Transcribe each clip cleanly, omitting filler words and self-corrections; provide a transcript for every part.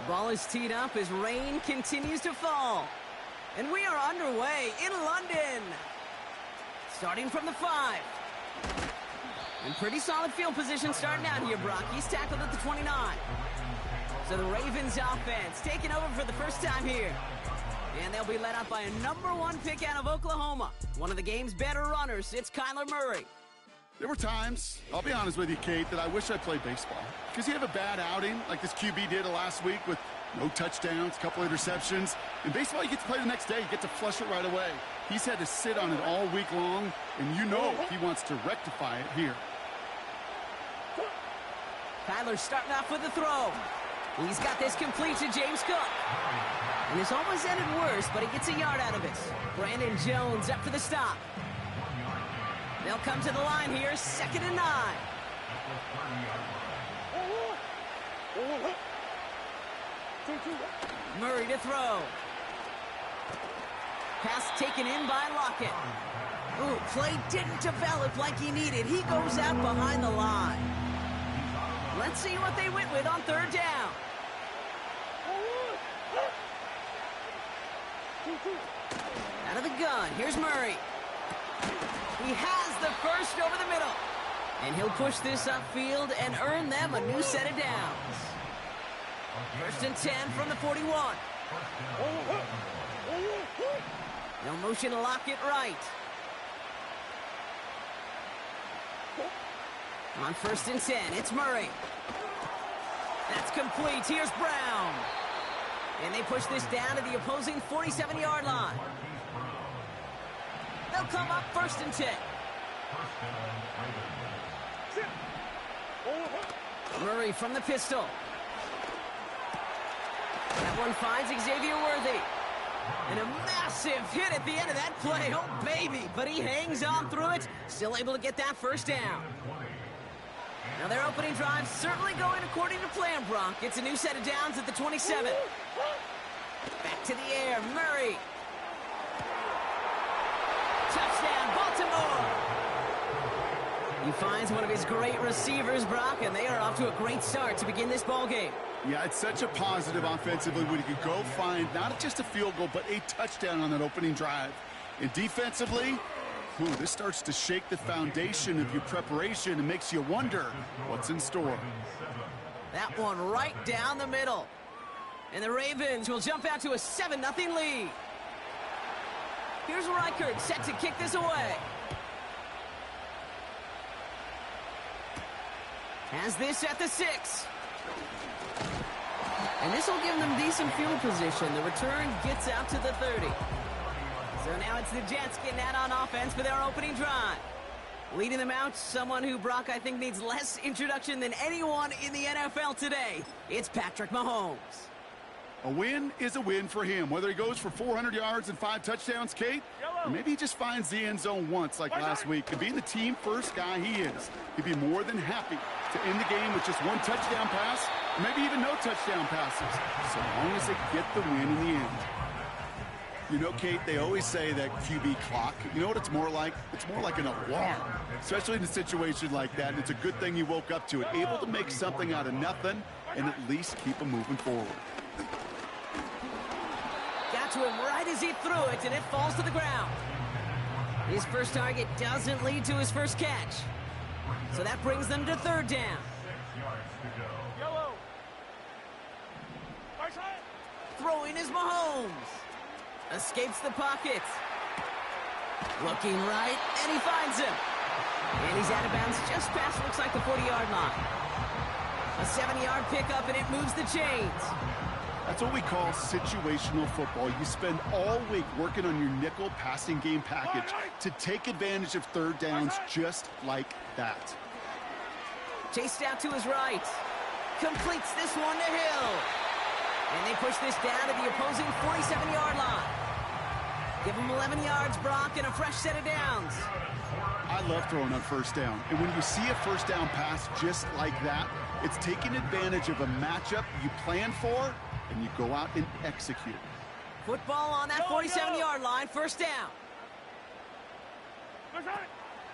Ball is teed up as rain continues to fall. And we are underway in London. Starting from the 5. And pretty solid field position starting out here, Brock. He's tackled at the 29. So the Ravens offense taking over for the first time here. And they'll be led up by a #1 pick out of Oklahoma. One of the game's better runners, it's Kyler Murray. There were times, I'll be honest with you, Kate, that I wish I played baseball. Because you have a bad outing, like this QB did last week with no touchdowns, a couple interceptions. In baseball, you get to play the next day. You get to flush it right away. He's had to sit on it all week long, and you know he wants to rectify it here. Kyler starting off with the throw. He's got this complete to James Cook. And this almost ended worse, but he gets a yard out of it. Brandon Jones up for the stop. They'll come to the line here, 2nd and 9. Murray to throw. Pass taken in by Lockett. Ooh, play didn't develop like he needed. He goes out behind the line. Let's see what they went with on 3rd down. Out of the gun, here's Murray. He has the first over the middle. And he'll push this upfield and earn them a new set of downs. 1st and 10 from the 41. No motion to lock it right. On 1st and 10, it's Murray. That's complete. Here's Brown. And they push this down to the opposing 47-yard line. They'll come up 1st and 10. Murray from the pistol. That one finds Xavier Worthy. And a massive hit at the end of that play. Oh, baby. But he hangs on through it. Still able to get that 1st down. Now their opening drive certainly going according to plan, Brock. It's a new set of downs at the 27. Back to the air. Murray. Touchdown, Baltimore! He finds one of his great receivers, Brock, and they are off to a great start to begin this ball game. Yeah, it's such a positive offensively when you can go find not just a field goal, but a touchdown on that opening drive. And defensively, this starts to shake the foundation of your preparation and makes you wonder what's in store. That one right down the middle. And the Ravens will jump out to a 7-0 lead. Here's Reichert set to kick this away. Has this at the 6. And this will give them decent field position. The return gets out to the 30. So now it's the Jets getting out on offense for their opening drive. Leading them out, someone who, Brock, I think needs less introduction than anyone in the NFL today. It's Patrick Mahomes. A win is a win for him, whether he goes for 400 yards and 5 touchdowns, Kate, or maybe he just finds the end zone once like last week. And being the team first guy he is, he'd be more than happy to end the game with just 1 touchdown pass, or maybe even no touchdown passes, so long as they get the win in the end. You know, Kate, they always say that QB clock, you know what it's more like? It's more like an alarm, especially in a situation like that. And it's a good thing you woke up to it, able to make something out of nothing and at least keep them moving forward. Got to him right as he threw it, and it falls to the ground. His first target doesn't lead to his first catch. So that brings them to 3rd down. Throwing is Mahomes. Escapes the pocket. Looking right, and he finds him. And he's out of bounds just past, looks like, the 40-yard line. A 7-yard pickup, and it moves the chains. That's what we call situational football. You spend all week working on your nickel passing game package to take advantage of 3rd downs just like that. Chased out to his right. Completes this one to Hill. And they push this down to the opposing 47-yard line. Give them 11 yards, Brock, and a fresh set of downs. I love throwing on 1st down. And when you see a 1st down pass just like that, it's taking advantage of a matchup you plan for, and you go out and execute. Football on that 47-yard line, 1st down.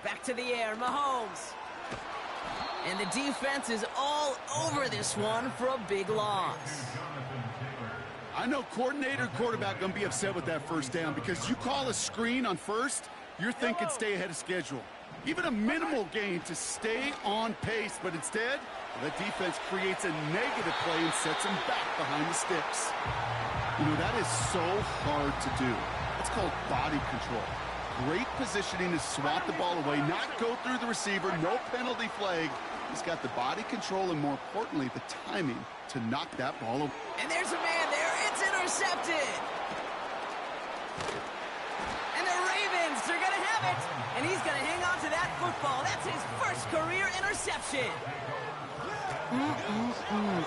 Back to the air, Mahomes. And the defense is all over this one for a big loss. I know coordinator, quarterback going to be upset with that first down because you call a screen on first, you're thinking stay ahead of schedule. Even a minimal gain to stay on pace, but instead, the defense creates a negative play and sets them back behind the sticks. You know, that is so hard to do. It's called body control. Great positioning to swat the ball away, not go through the receiver, no penalty flag. He's got the body control and, more importantly, the timing to knock that ball away. And there's a man there. It's intercepted. And the Ravens are going to have it. And he's going to hang on to that football. That's his first career interception.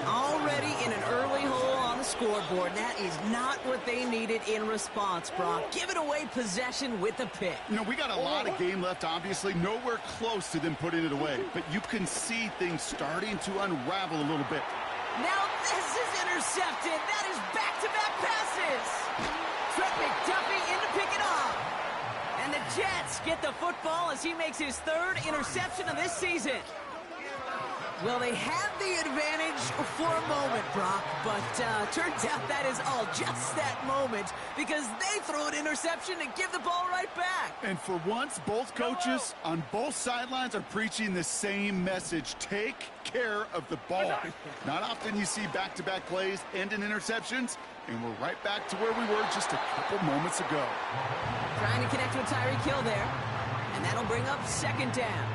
Already in an early hole on the scoreboard. That is not what they needed in response, Brock. Giving away possession with a pick. You know, we got a lot of game left, obviously. Nowhere close to them putting it away. But you can see things starting to unravel a little bit. Now this is intercepted. That is back-to-back passes. Trent McDuffie in to pick it off. And the Jets get the football as he makes his third interception of this season. Well, they had the advantage for a moment, Brock, but turns out that is all just that moment because they throw an interception and give the ball right back. And for once, both coaches on both sidelines are preaching the same message. Take care of the ball. Not often you see back-to-back plays end in interceptions, and we're right back to where we were just a couple moments ago. Trying to connect with Tyreek Hill there, and that'll bring up second down.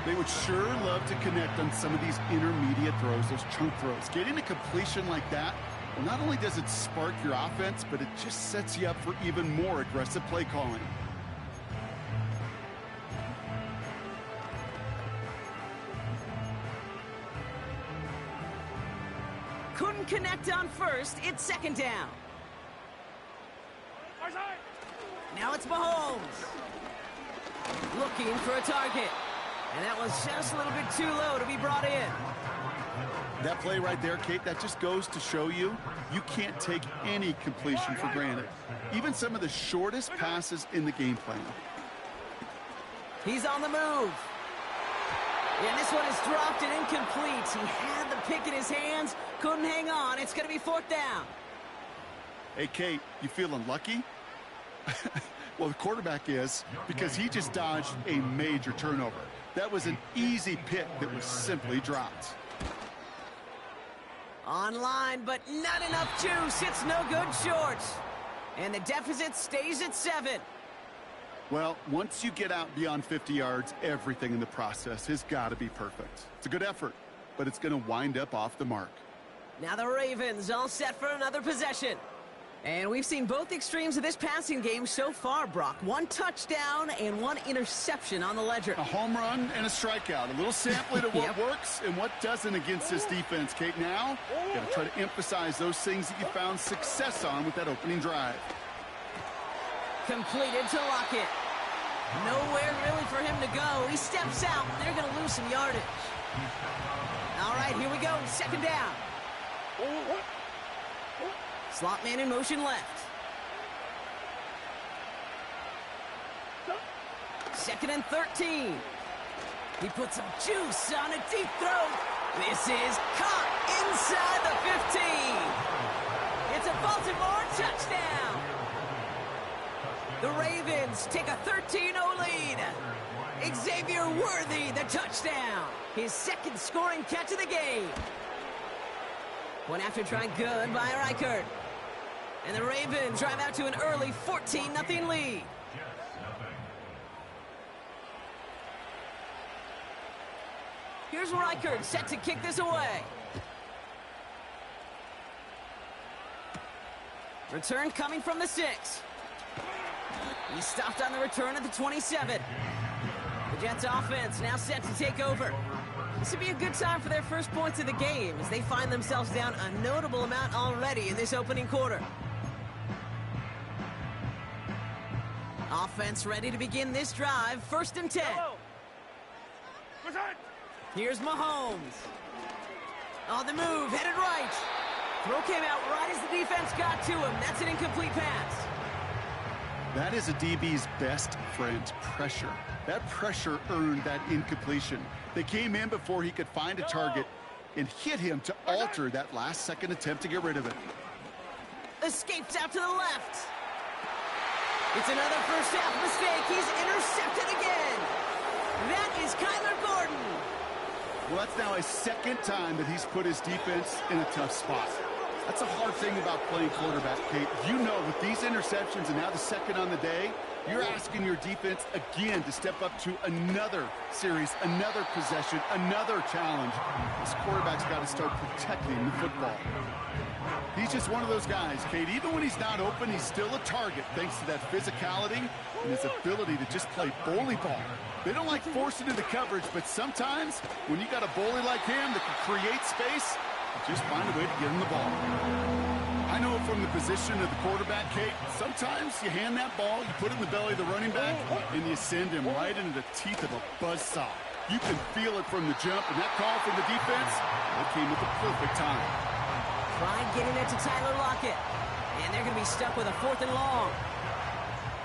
They would sure love to connect on some of these intermediate throws, those chunk throws. Getting a completion like that, well, not only does it spark your offense, but it just sets you up for even more aggressive play calling. Couldn't connect on first. It's second down. Now it's Mahomes. Looking for a target. And that was just a little bit too low to be brought in. That play right there, Kate, that just goes to show you can't take any completion for granted. Even some of the shortest passes in the game plan. He's on the move. And this one is dropped and incomplete. He had the pick in his hands, couldn't hang on. It's going to be fourth down. Hey, Kate, you feeling lucky? Well, the quarterback is, because he just dodged a major turnover. That was an easy pick that was simply dropped. Online, but not enough juice. It's no good short. And the deficit stays at 7. Well, once you get out beyond 50 yards, everything in the process has got to be perfect. It's a good effort, but it's going to wind up off the mark. Now the Ravens all set for another possession. And we've seen both extremes of this passing game so far, Brock. 1 touchdown and 1 interception on the ledger. A home run and a strikeout. A little sampling of what works and what doesn't against this defense, Kate. Now, you got to try to emphasize those things that you found success on with that opening drive. Completed to Lockett. Nowhere really for him to go. He steps out. They're going to lose some yardage. All right, here we go. Second down. Slot man in motion left. Second and 13. He puts some juice on a deep throw. This is caught inside the 15. It's a Baltimore touchdown. The Ravens take a 13-0 lead. Xavier Worthy, the touchdown. His second scoring catch of the game. One after try good by Reichert. And the Ravens drive out to an early 14-0 lead. Here's Reichert set to kick this away. Return coming from the 6. He stopped on the return at the 27. The Jets offense now set to take over. This would be a good time for their first points of the game as they find themselves down a notable amount already in this opening quarter. Offense ready to begin this drive. 1st and 10. Here's Mahomes. On the move, headed right. Throw came out right as the defense got to him. That's an incomplete pass. That is a DB's best friend, pressure. That pressure earned that incompletion. They came in before he could find a target and hit him to alter that last-second attempt to get rid of it. Escapes out to the left. It's another first-half mistake. He's intercepted again. That is Kyler Gordon. Well, that's now his second time that he's put his defense in a tough spot. That's a hard thing about playing quarterback, Kate. You know, with these interceptions and now the second on the day, you're asking your defense again to step up to another series, another possession, another challenge. This quarterback's got to start protecting the football. He's just one of those guys, Kate. Even when he's not open, he's still a target thanks to that physicality and his ability to just play bully ball. They don't like forcing into coverage, but sometimes when you got a bully like him that can create space, you just find a way to get him the ball. I know from the position of the quarterback, Kate, sometimes you hand that ball, you put it in the belly of the running back, and you send him right into the teeth of a buzzsaw. You can feel it from the jump, and that call from the defense, it came at the perfect time. Tried getting it to Tyler Lockett, and they're going to be stuck with a 4th and long.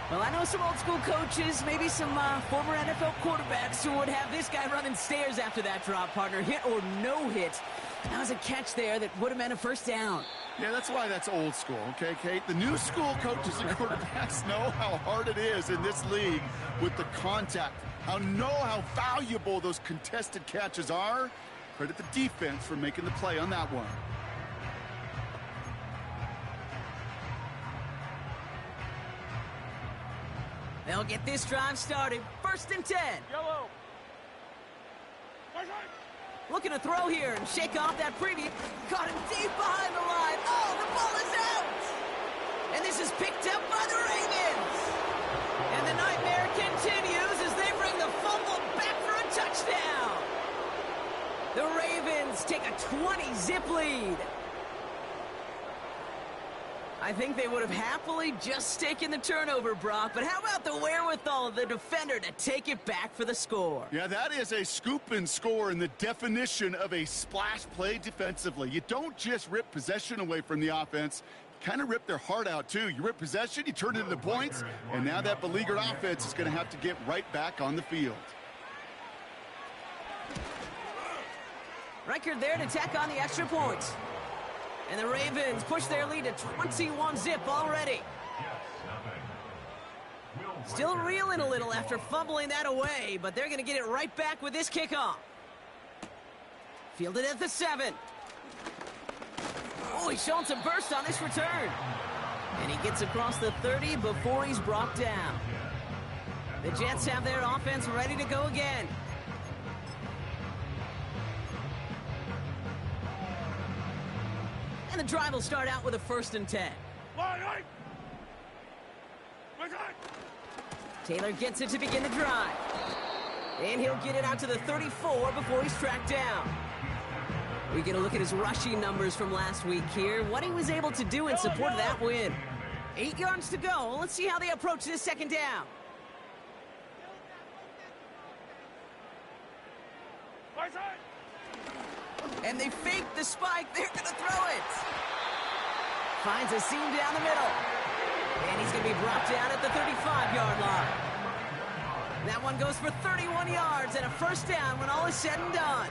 Well, I know some old-school coaches, maybe some former NFL quarterbacks who would have this guy running stairs after that drop, partner. Hit or no hit. That was a catch there that would have meant a first down. Yeah, that's why that's old school, okay, Kate? The new school coaches and quarterbacks know how hard it is in this league with the contact. How valuable those contested catches are. Credit the defense for making the play on that one. They'll get this drive started. 1st and 10. Yellow. Looking to throw here and shake off that preview. Caught him deep behind the line. Oh, the ball is out! And this is picked up by the Ravens. And the nightmare continues as they bring the fumble back for a touchdown. The Ravens take a 20-zip lead. I think they would have happily just taken the turnover, Brock, but how about the wherewithal of the defender to take it back for the score? Yeah, that is a scoop and score in the definition of a splash play defensively. You don't just rip possession away from the offense, you kind of rip their heart out too. You rip possession, you turn it into points, and now that beleaguered offense is going to have to get right back on the field. Record there to tack on the extra points. And the Ravens push their lead to 21-zip already. Still reeling a little after fumbling that away, but they're going to get it right back with this kickoff. Fielded at the 7. Oh, he's showing some burst on this return. And he gets across the 30 before he's brought down. The Jets have their offense ready to go again. And the drive will start out with a 1st and 10. Taylor gets it to begin the drive. And he'll get it out to the 34 before he's tracked down. We get a look at his rushing numbers from last week here. What he was able to do in support of that win. 8 yards to go. Let's see how they approach this 2nd down. And they fake the spike. They're going to throw it. Finds a seam down the middle. And he's going to be brought down at the 35-yard line. That one goes for 31 yards and a first down when all is said and done.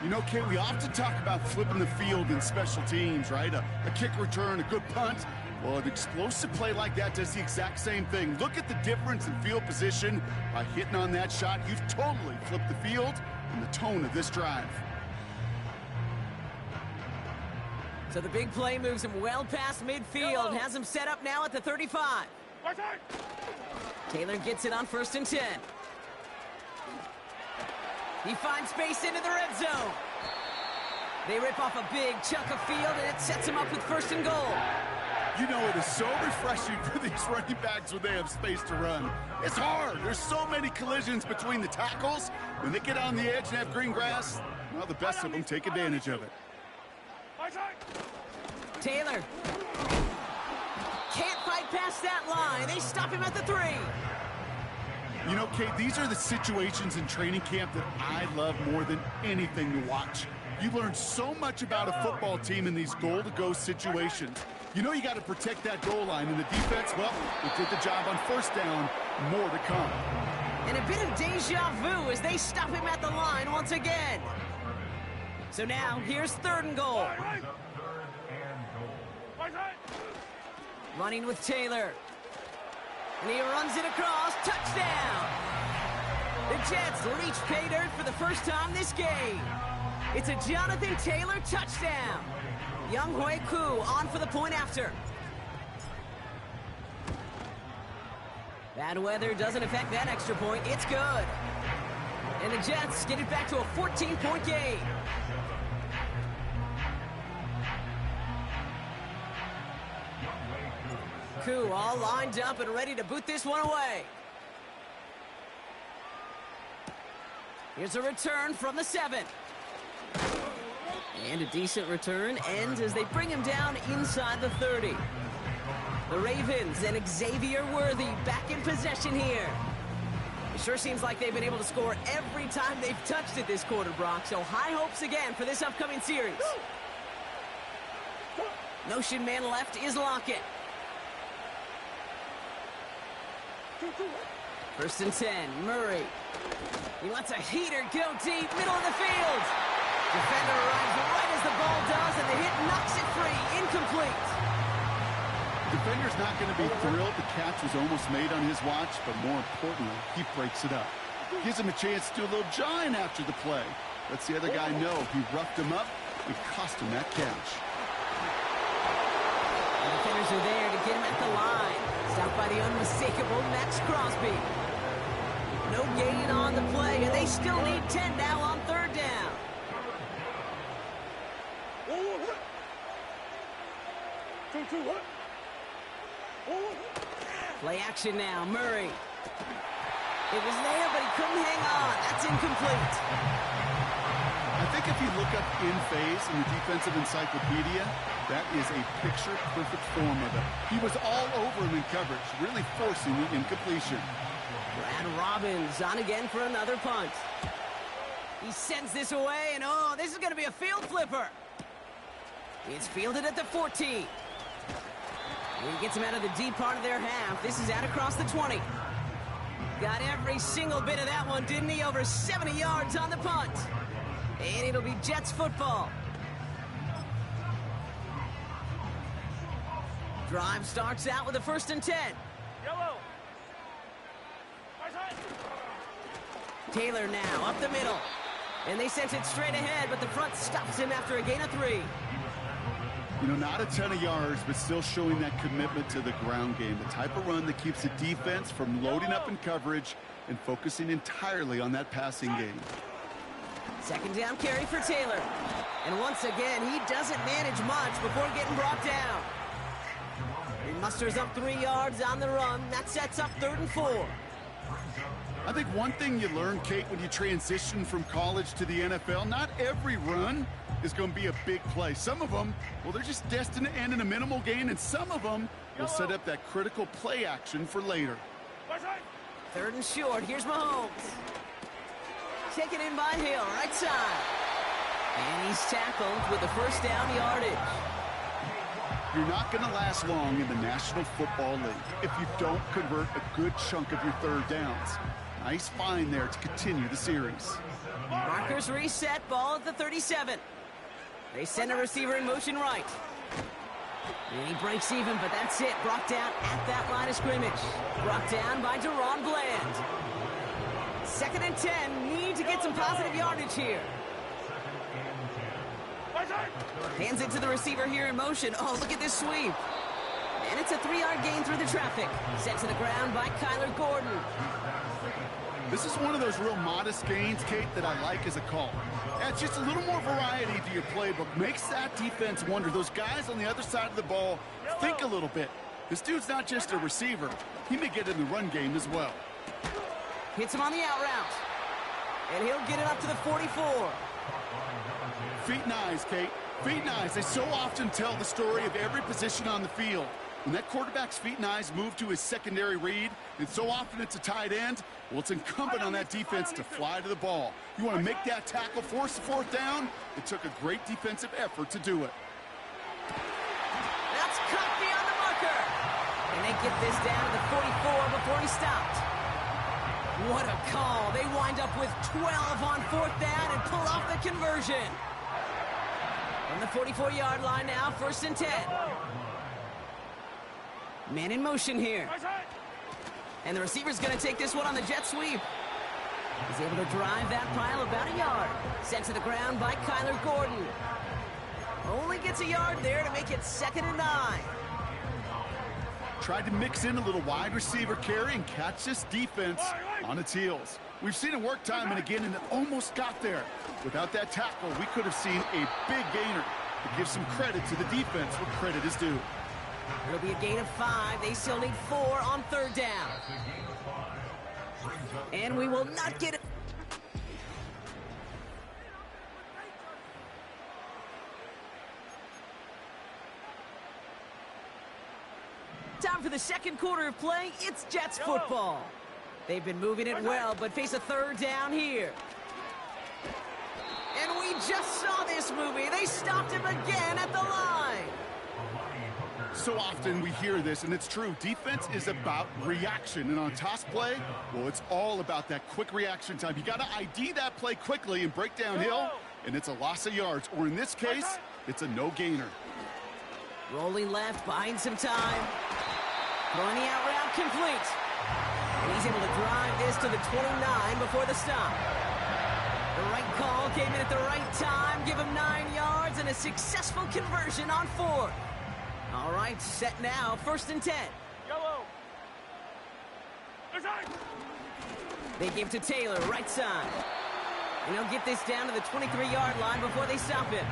You know, Kate, we often talk about flipping the field in special teams, right? A kick return, a good punt. Well, an explosive play like that does the exact same thing. Look at the difference in field position. By hitting on that shot, you've totally flipped the field and the tone of this drive. So the big play moves him well past midfield. Has him set up now at the 35. Taylor gets it on 1st and 10. He finds space into the red zone. They rip off a big chunk of field, and it sets him up with 1st and goal. You know, it is so refreshing for these running backs when they have space to run. It's hard. There's so many collisions between the tackles. When they get on the edge and have green grass, well, the best of them take advantage of it. Taylor can't fight past that line. They stop him at the 3. You know, Kate, these are the situations in training camp that I love more than anything to watch. You learn so much about a football team in these goal-to-go situations. You know you got to protect that goal line, and the defense, well, they did the job on 1st down. More to come. And a bit of deja vu as they stop him at the line once again. So now, here's 3rd and goal. Running with Taylor. And he runs it across. Touchdown! The Jets reach pay dirt for the first time this game. It's a Jonathan Taylor touchdown. Young Hui Koo on for the point after. Bad weather doesn't affect that extra point. It's good. And the Jets get it back to a 14-point game. Koo all lined up and ready to boot this one away. Here's a return from the 7. And a decent return ends as they bring him down inside the 30. The Ravens and Xavier Worthy back in possession here. It sure seems like they've been able to score every time they've touched it this quarter, Brock. So high hopes again for this upcoming series. Notion man left is Lockett. 1st and 10, Murray. He lets a heater go deep, middle of the field. Defender arrives right as the ball does, and the hit knocks it free, incomplete. Defender's not going to be thrilled the catch was almost made on his watch, but more importantly, he breaks it up. Gives him a chance to do a little jawing after the play. Lets the other guy know he roughed him up and cost him that catch. The defenders are there to get him at the line. Stopped by the unmistakable Max Crosby. No gain on the play, and they still need 10 now on 3rd down. Play action now, Murray. It was there, but he couldn't hang on. That's incomplete. I think if you look up in phase in the defensive encyclopedia, that is a picture-perfect form of it. He was all over him in coverage, really forcing the incompletion. Brad Robbins on again for another punt. He sends this away, and oh, this is going to be a field flipper. It's fielded at the 14. He gets him out of the deep part of their half. This is out across the 20. Got every single bit of that one, didn't he? Over 70 yards on the punt. And it'll be Jets football. Drive starts out with a 1st and 10. Yellow. Taylor now up the middle. And they sent it straight ahead, but the front stops him after a gain of 3. You know, not a ton of yards, but still showing that commitment to the ground game. The type of run that keeps the defense from loading up in coverage and focusing entirely on that passing game. 2nd down carry for Taylor. And once again, he doesn't manage much before getting brought down. He musters up 3 yards on the run. That sets up 3rd and 4. I think one thing you learn, Kate, when you transition from college to the NFL, not every run is going to be a big play. Some of them, well, they're just destined to end in a minimal gain, and some of them will set up that critical play action for later. 3rd and short. Here's Mahomes. Taken in by Hill, right side. And he's tackled with the 1st down yardage. You're not going to last long in the National Football League if you don't convert a good chunk of your 3rd downs. Nice find there to continue the series. Markers reset, ball at the 37. They send a receiver in motion right. And he breaks even, but that's it. Brought down at that line of scrimmage. Brought down by Deron Bland. 2nd and 10. Need to get some positive yardage here. Hands it to the receiver here in motion. Oh, look at this sweep. And it's a 3-yard gain through the traffic. Sent to the ground by Kyler Gordon. This is one of those real modest gains, Kate, that I like as a call. Adds just a little more variety to your playbook. Makes that defense wonder. Those guys on the other side of the ball think a little bit. This dude's not just a receiver. He may get in the run game as well. Hits him on the out route. And he'll get it up to the 44. Feet and eyes, Kate. Feet and eyes. They so often tell the story of every position on the field. When that quarterback's feet and eyes move to his secondary read, and so often it's a tight end, well, it's incumbent on that defense to fly to the ball. You want to make that tackle, force the 4th down? It took a great defensive effort to do it. That's cut beyond the marker. And they get this down to the 44 before he stopped. What a call. They wind up with 12 on fourth down and pull off the conversion. On the 44-yard line now, 1st and 10. Man in motion here. And the receiver's going to take this one on the jet sweep. He's able to drive that pile about a yard. Sent to the ground by Kyler Gordon. Only gets a yard there to make it 2nd and 9. Tried to mix in a little wide receiver carry and catch this defense on its heels. We've seen it work time and again, and it almost got there. Without that tackle, we could have seen a big gainer. To give some credit to the defense where credit is due. It'll be a gain of 5. They still need 4 on 3rd down. And we will not get it. Time for the 2nd quarter of play. It's Jets football. They've been moving it well, but face a 3rd down here. And we just saw this movie. They stopped him again at the line. So often we hear this, and it's true. Defense is about reaction. And on toss play, well, it's all about that quick reaction time. You got to ID that play quickly and break downhill, and it's a loss of yards. Or in this case, it's a no-gainer. Rolling left, buying some time. Throwing the out route complete. And he's able to drive this to the 29 before the stop. The right call came in at the right time. Give him 9 yards and a successful conversion on 4th. All right, set now, 1st and 10. Yellow. They give to Taylor, right side. And he'll get this down to the 23-yard line before they stop him.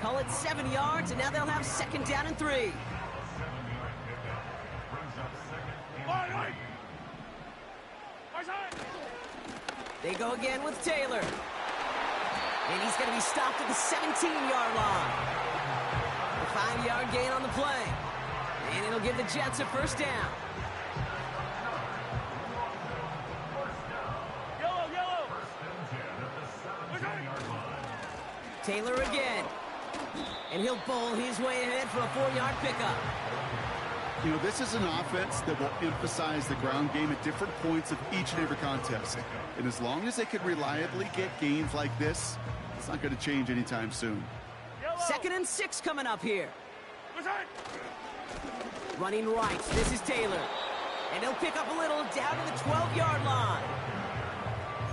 Call it 7 yards, and now they'll have 2nd down and 3. They go again with Taylor. And he's going to be stopped at the 17-yard line. A 5-yard gain on the play. And it'll give the Jets a 1st down. Yellow. Taylor again. And he'll bowl his way ahead for a 4-yard pickup. You know, this is an offense that will emphasize the ground game at different points of each and every contest. And as long as they can reliably get gains like this, it's not going to change anytime soon. 2nd and 6 coming up here. Running right, this is Taylor. And he'll pick up a little down to the 12-yard line.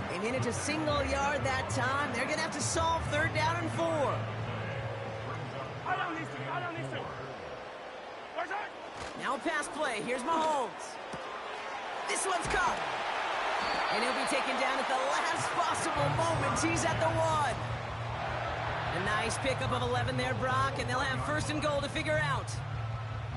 They manage a single yard that time. They're going to have to solve 3rd down and 4. Now a pass play. Here's Mahomes. This one's caught. And he'll be taken down at the last possible moment. He's at the 1. A nice pickup of 11 there, Brock, and they'll have 1st and goal to figure out.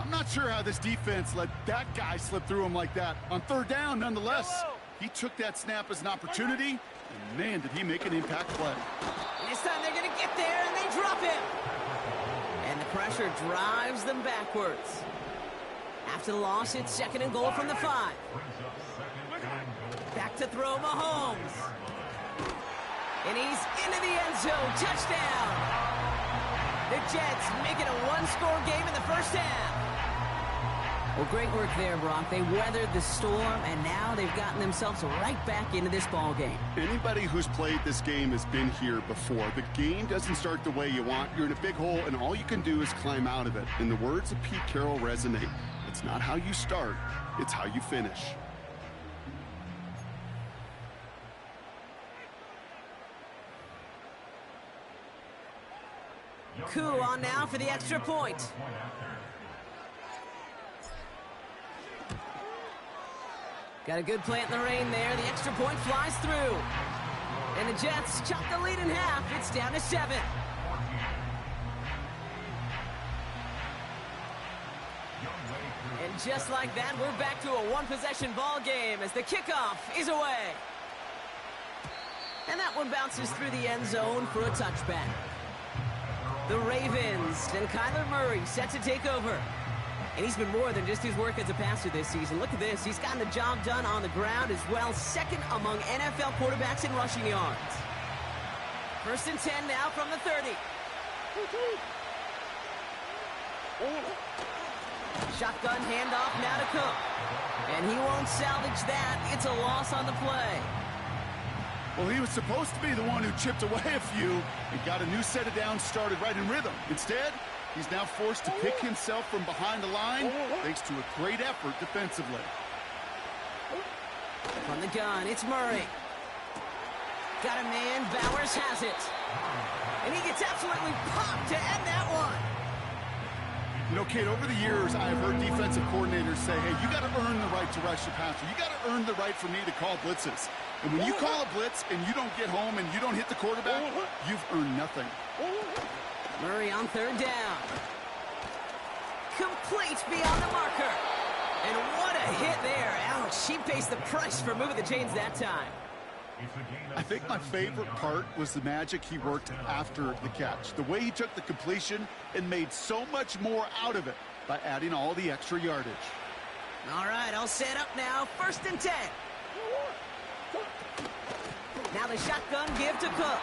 I'm not sure how this defense let that guy slip through him like that. On 3rd down, nonetheless, he took that snap as an opportunity, and man, did he make an impact play. And this time they're going to get there, and they drop him. And the pressure drives them backwards. After the loss, it's 2nd and goal from the 5. Back to throw Mahomes. And he's into the end zone. Touchdown. The Jets make it a 1-score game in the 1st half. Well, great work there, Brock. They weathered the storm, and now they've gotten themselves right back into this ball game. Anybody who's played this game has been here before. The game doesn't start the way you want. You're in a big hole, and all you can do is climb out of it. And the words of Pete Carroll resonate. It's not how you start, it's how you finish. Coup on now for the extra point. Got a good plant in the rain there. The extra point flies through. And the Jets chop the lead in half. It's down to 7. And just like that, we're back to a 1-possession ball game as the kickoff is away. And that one bounces through the end zone for a touchback. The Ravens and Kyler Murray set to take over. And he's been more than just his work as a passer this season. Look at this. He's gotten the job done on the ground as well. 2nd among NFL quarterbacks in rushing yards. 1st and 10 now from the 30. Shotgun handoff now to Cook. And he won't salvage that. It's a loss on the play. Well, he was supposed to be the one who chipped away a few and got a new set of downs started right in rhythm. Instead, he's now forced to pick himself from behind the line thanks to a great effort defensively. From the gun, it's Murray. Got a man, Bowers has it. And he gets absolutely popped to end that one. You know, Kate, over the years, I've heard defensive coordinators say, hey, you got to earn the right to rush the passer. You got to earn the right for me to call blitzes. And when you call a blitz and you don't get home and you don't hit the quarterback, you've earned nothing. Murray on third down. Complete beyond the marker. And what a hit there. Ouch, she pays the price for moving the chains that time. I think my favorite part was the magic he worked after the catch. The way he took the completion and made so much more out of it by adding all the extra yardage. All right, I'll set up now. 1st and 10. Now the shotgun give to Cook.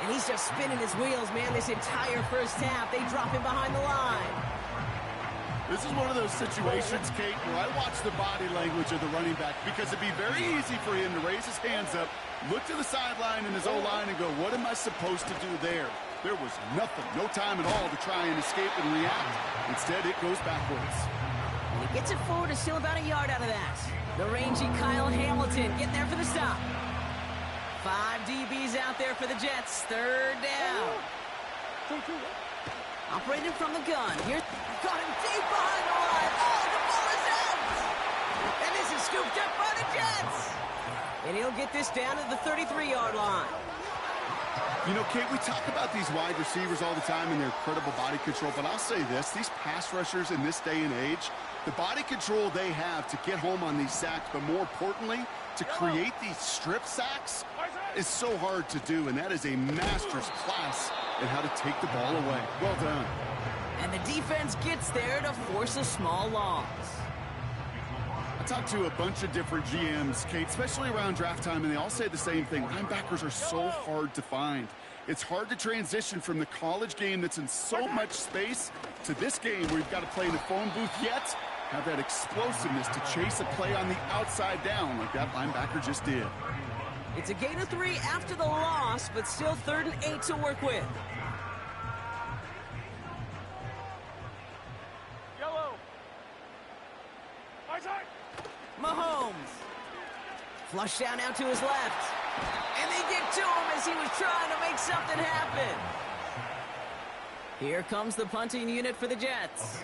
And he's just spinning his wheels, man, this entire first half. They drop him behind the line. This is one of those situations, Kate, where I watch the body language of the running back because it'd be very easy for him to raise his hands up, look to the sideline in his O-line and go, what am I supposed to do there? There was nothing, no time at all to try and escape and react. Instead, it goes backwards. And he gets it forward, is still about a yard out of that. The rangy Kyle Hamilton getting there for the stop. 5 DBs out there for the Jets. 3rd down. Operating from the gun. Here, got him deep behind the line. Oh, the ball is out! And this is scooped up by the Jets. And he'll get this down to the 33-yard line. You know, Kate, we talk about these wide receivers all the time and their incredible body control, but I'll say this, these pass rushers in this day and age, the body control they have to get home on these sacks, but more importantly, to create these strip sacks is so hard to do, and that is a master's class in how to take the ball away. Well done. And the defense gets there to force a small loss. I talked to a bunch of different GMs, Kate, especially around draft time, and they all say the same thing. Linebackers are so hard to find. It's hard to transition from the college game that's in so much space to this game where you've got to play in the phone booth yet have that explosiveness to chase a play on the outside down like that linebacker just did. It's a gain of 3 after the loss, but still 3rd and 8 to work with. Yellow. Mahomes. Flush down now to his left. And they get to him as he was trying to make something happen. Here comes the punting unit for the Jets.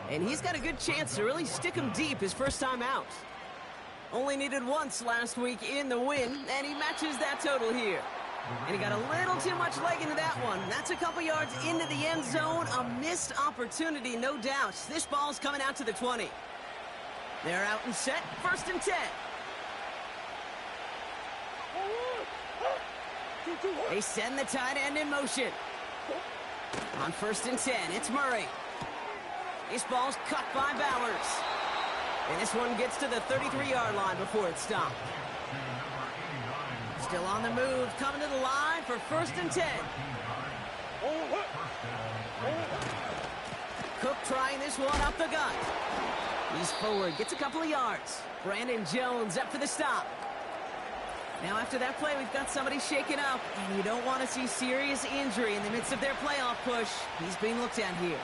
And he's got a good chance to really stick him deep his first time out. Only needed once last week in the win, and he matches that total here. And he got a little too much leg into that one. That's a couple yards into the end zone. A missed opportunity, no doubt. This ball's coming out to the 20. They're out and set. 1st and 10. They send the tight end in motion. On 1st and 10, it's Murray. This ball's cut by Bowers. And this one gets to the 33-yard line before it's stopped. Still on the move, coming to the line for 1st and 10. Cook trying this one up the gut. He's forward, gets a couple of yards. Brandon Jones up for the stop. Now after that play, we've got somebody shaken up, and you don't want to see serious injury in the midst of their playoff push. He's being looked at here.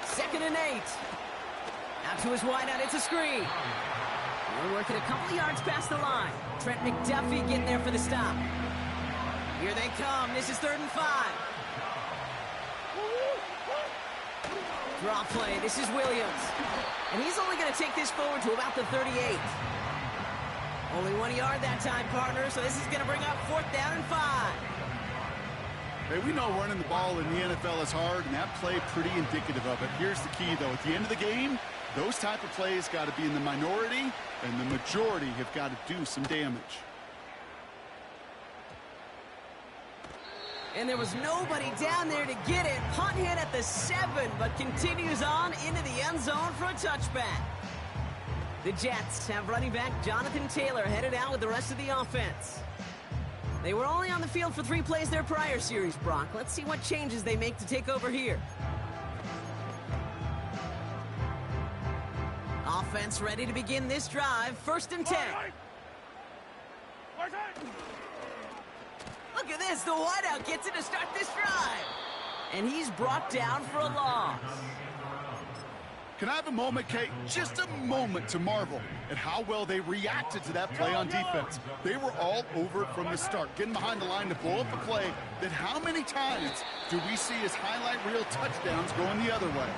2nd and 8. Out to his wideout, it's a screen. We're working a couple of yards past the line. Trent McDuffie getting there for the stop. Here they come. This is 3rd and 5. Draw play. This is Williams. And he's only going to take this forward to about the 38. Only 1 yard that time, partner, so this is going to bring up 4th down and 5. Hey, we know running the ball in the NFL is hard, and that play pretty indicative of it. Here's the key, though. At the end of the game, those type of plays got to be in the minority, and the majority have got to do some damage. And there was nobody down there to get it. Punt hit at the 7, but continues on into the end zone for a touchback. The Jets have running back Jonathan Taylor headed out with the rest of the offense. They were only on the field for 3 plays their prior series, Brock. Let's see what changes they make to take over here. Offense ready to begin this drive. 1st and 10. Look at this. The wideout gets it to start this drive. And he's brought down for a loss. Can I have a moment, Kate? Just a moment to marvel at how well they reacted to that play on defense. They were all over it from the start, getting behind the line to blow up a play that how many times do we see as highlight reel touchdowns going the other way?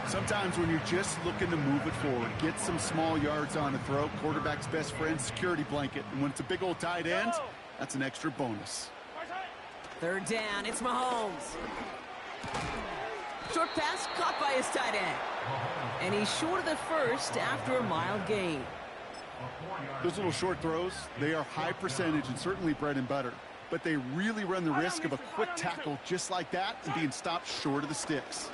Sometimes when you're just looking to move it forward, get some small yards on the throw, quarterback's best friend, security blanket. And when it's a big old tight end, that's an extra bonus. 3rd down, it's Mahomes. Short pass caught by his tight end. And he's short of the first after a mild gain. Those little short throws, they are high percentage and certainly bread and butter. But they really run the risk of a quick tackle just like that and being stopped short of the sticks.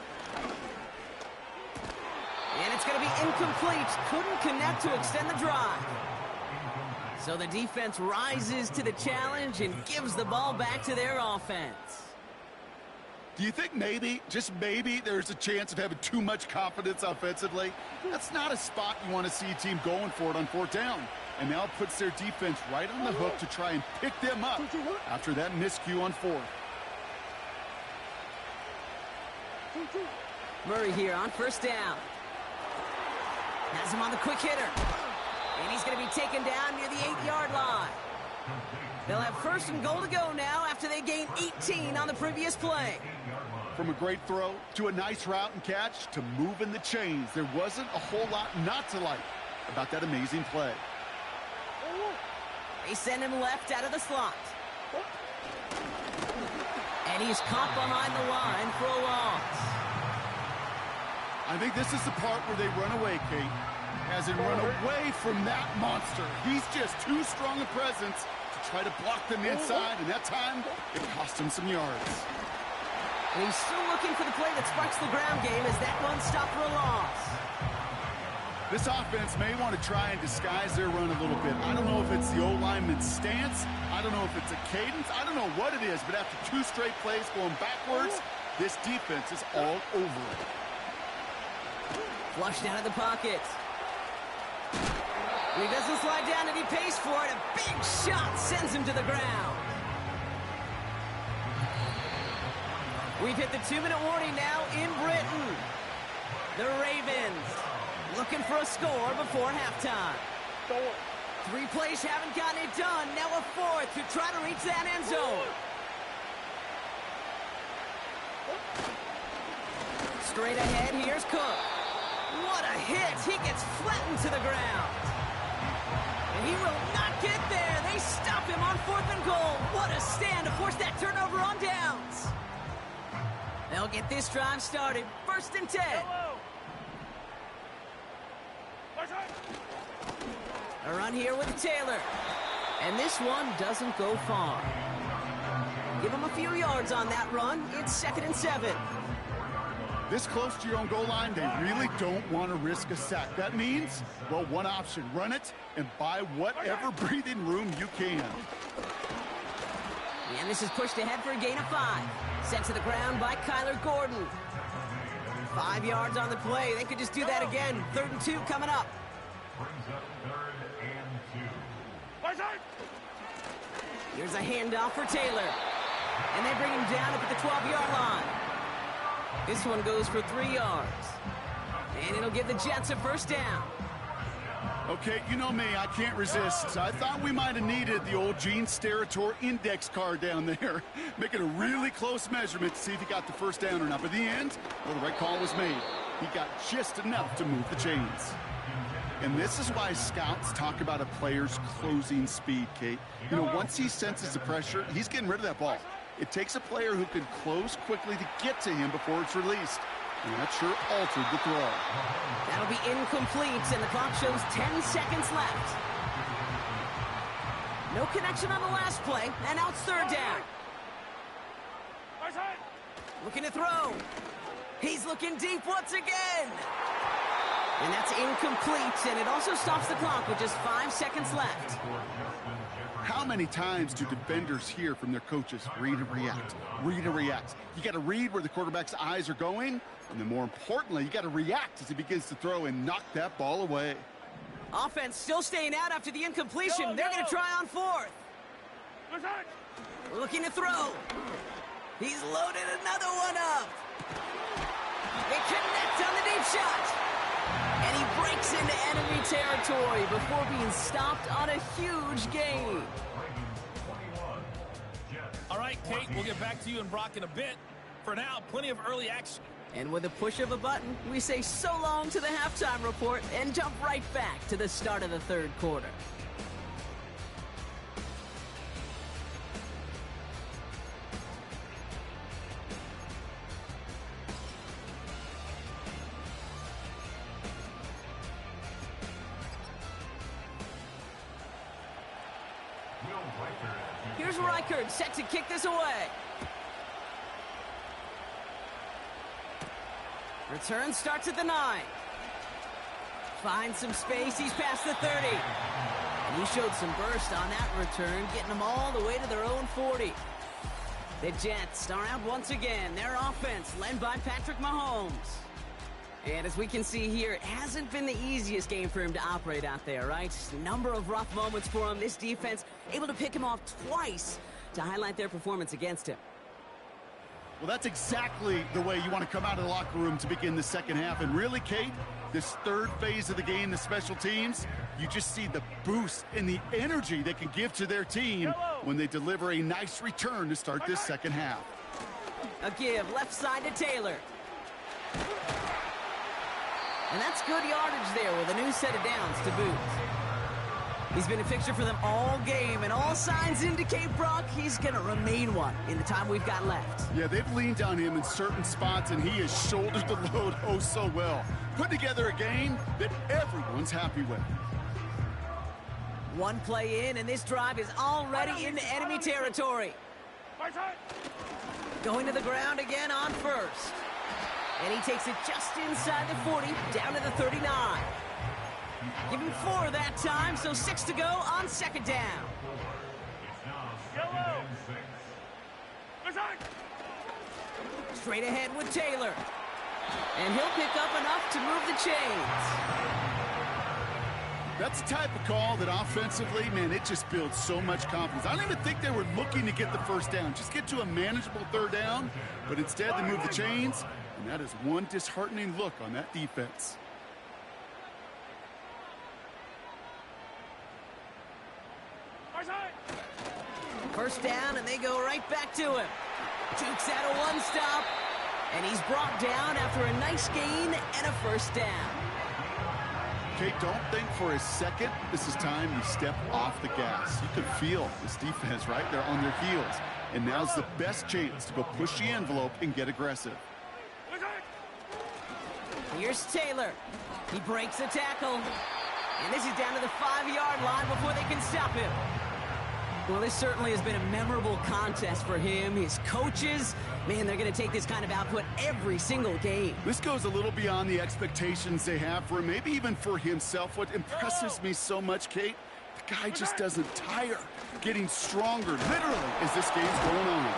And it's going to be incomplete. Couldn't connect to extend the drive. So the defense rises to the challenge and gives the ball back to their offense. Do you think maybe, just maybe, there's a chance of having too much confidence offensively? That's not a spot you want to see a team going for it on 4th down. And now it puts their defense right on the hook to try and pick them up after that miscue on 4th. Murray here on 1st down. Has him on the quick hitter. And he's going to be taken down near the 8-yard line. They'll have 1st and goal to go now after they gained 18 on the previous play. From a great throw to a nice route and catch to moving the chains, there wasn't a whole lot not to like about that amazing play. They send him left out of the slot. And he's caught behind the line for a loss. I think this is the part where they run away, Kate. As in run away from that monster. He's just too strong a presence to try to block them inside, and that time, it cost him some yards. And he's still looking for the play that sparks the ground game as that one stopped for a loss. This offense may want to try and disguise their run a little bit. I don't know if it's the O-lineman's stance. I don't know if it's a cadence. I don't know what it is, but after 2 straight plays going backwards, this defense is all over it. Flushed out of the pocket. And he doesn't slide down and he pays for it. A big shot sends him to the ground. We've hit the 2-minute warning now in Britain. The Ravens looking for a score before halftime. 3 plays haven't gotten it done. Now a 4th to try to reach that end zone. Straight ahead, here's Cook. What a hit. He gets flattened to the ground. And he will not get there. They stop him on 4th and goal. What a stand to force that turnover on downs. They'll get this drive started. 1st and 10. A run here with Taylor. And this one doesn't go far. Give him a few yards on that run. It's 2nd and 7. This close to your own goal line, they really don't want to risk a sack. That means, well, one option, run it and buy whatever breathing room you can. And this is pushed ahead for a gain of 5. Sent to the ground by Kyler Gordon. 5 yards on the play. They could just do that again. 3rd and 2 coming up. Here's a handoff for Taylor. And they bring him down up at the 12-yard line. This one goes for 3 yards. And it'll give the Jets a 1st down. Okay, you know me, I can't resist. I thought we might have needed the old Gene Steratore index card down there. Making a really close measurement to see if he got the 1st down or not. But in the end, well, the right call was made. He got just enough to move the chains. And this is why scouts talk about a player's closing speed, Kate. You know, once he senses the pressure, he's getting rid of that ball. It takes a player who can close quickly to get to him before it's released. And that sure altered the throw. That'll be incomplete, and the clock shows 10 seconds left. No connection on the last play, and now it's 3rd down. Looking to throw. He's looking deep once again. And that's incomplete, and it also stops the clock with just 5 seconds left. How many times do defenders hear from their coaches, read and react, read and react? You got to read where the quarterback's eyes are going, and then more importantly, you got to react as he begins to throw and knock that ball away. Offense still staying out after the incompletion. They're going to try on fourth. Looking to throw. He's loaded another one up. They connect on the deep shot. And he breaks into enemy territory before being stopped on a huge gain. All right, Kate, we'll get back to you and Brock in a bit. For now, plenty of early action. And with a push of a button, we say so long to the halftime report and jump right back to the start of the third quarter. Here's Reichard, set to kick this away. Return starts at the 9. Finds some space, he's past the 30. And he showed some burst on that return, getting them all the way to their own 40. The Jets are out once again. Their offense led by Patrick Mahomes. And as we can see here, it hasn't been the easiest game for him to operate out there, right? A number of rough moments for him. This defense able to pick him off twice to highlight their performance against him. Well, that's exactly the way you want to come out of the locker room to begin the second half. And really, Kate, this third phase of the game, the special teams, you just see the boost and the energy they can give to their team when they deliver a nice return to start this second half. A give left side to Taylor. And that's good yardage there with a new set of downs to boot. He's been a fixture for them all game, and all signs indicate, Brock, he's going to remain one in the time we've got left. Yeah, they've leaned on him in certain spots, and he has shouldered the load oh so well. Put together a game that everyone's happy with. One play in, and this drive is already into enemy territory. Going to the ground again on first. And he takes it just inside the 40, down to the 39. Give him 4 that time, so 6 to go on second down. Straight ahead with Taylor. And he'll pick up enough to move the chains. That's the type of call that offensively, man, it just builds so much confidence. I don't even think they were looking to get the first down. Just get to a manageable third down, but instead they move the chains, and that is one disheartening look on that defense. First down, and they go right back to him. Jukes out a one-stop, and he's brought down after a nice gain and a first down. Kate, don't think for a second this is time you step off the gas. You can feel this defense, right? They're on their heels. And now's the best chance to go push the envelope and get aggressive. Here's Taylor. He breaks the tackle. And this is down to the 5-yard line before they can stop him. Well, this certainly has been a memorable contest for him. His coaches, man, they're going to take this kind of output every single game. This goes a little beyond the expectations they have for him, maybe even for himself. What impresses me so much, Kate, the guy just doesn't tire. Getting stronger, literally, as this game's going on.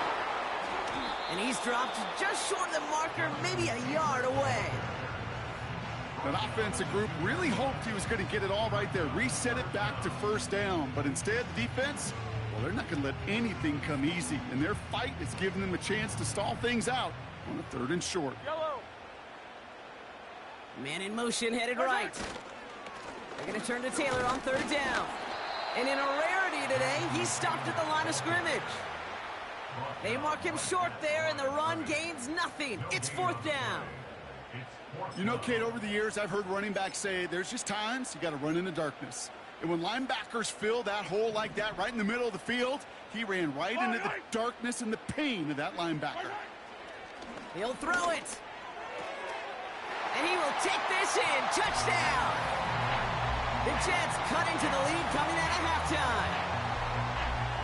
And he's dropped just short of the marker, maybe a yard away. That offensive group really hoped he was going to get it all right there, reset it back to first down. But instead, the defense, well, they're not going to let anything come easy. And their fight is giving them a chance to stall things out on a 3rd and short. Man in motion, headed right. They're going to turn to Taylor on 3rd down. And in a rarity today, he's stopped at the line of scrimmage. They mark him short there, and the run gains nothing. It's 4th down. You know, Kate, over the years, I've heard running backs say there's just times you got to run in the darkness. And when linebackers fill that hole like that right in the middle of the field, he ran right into the darkness and the pain of that linebacker. He'll throw it. And he will take this in. Touchdown. The Jets cut into the lead coming out of halftime.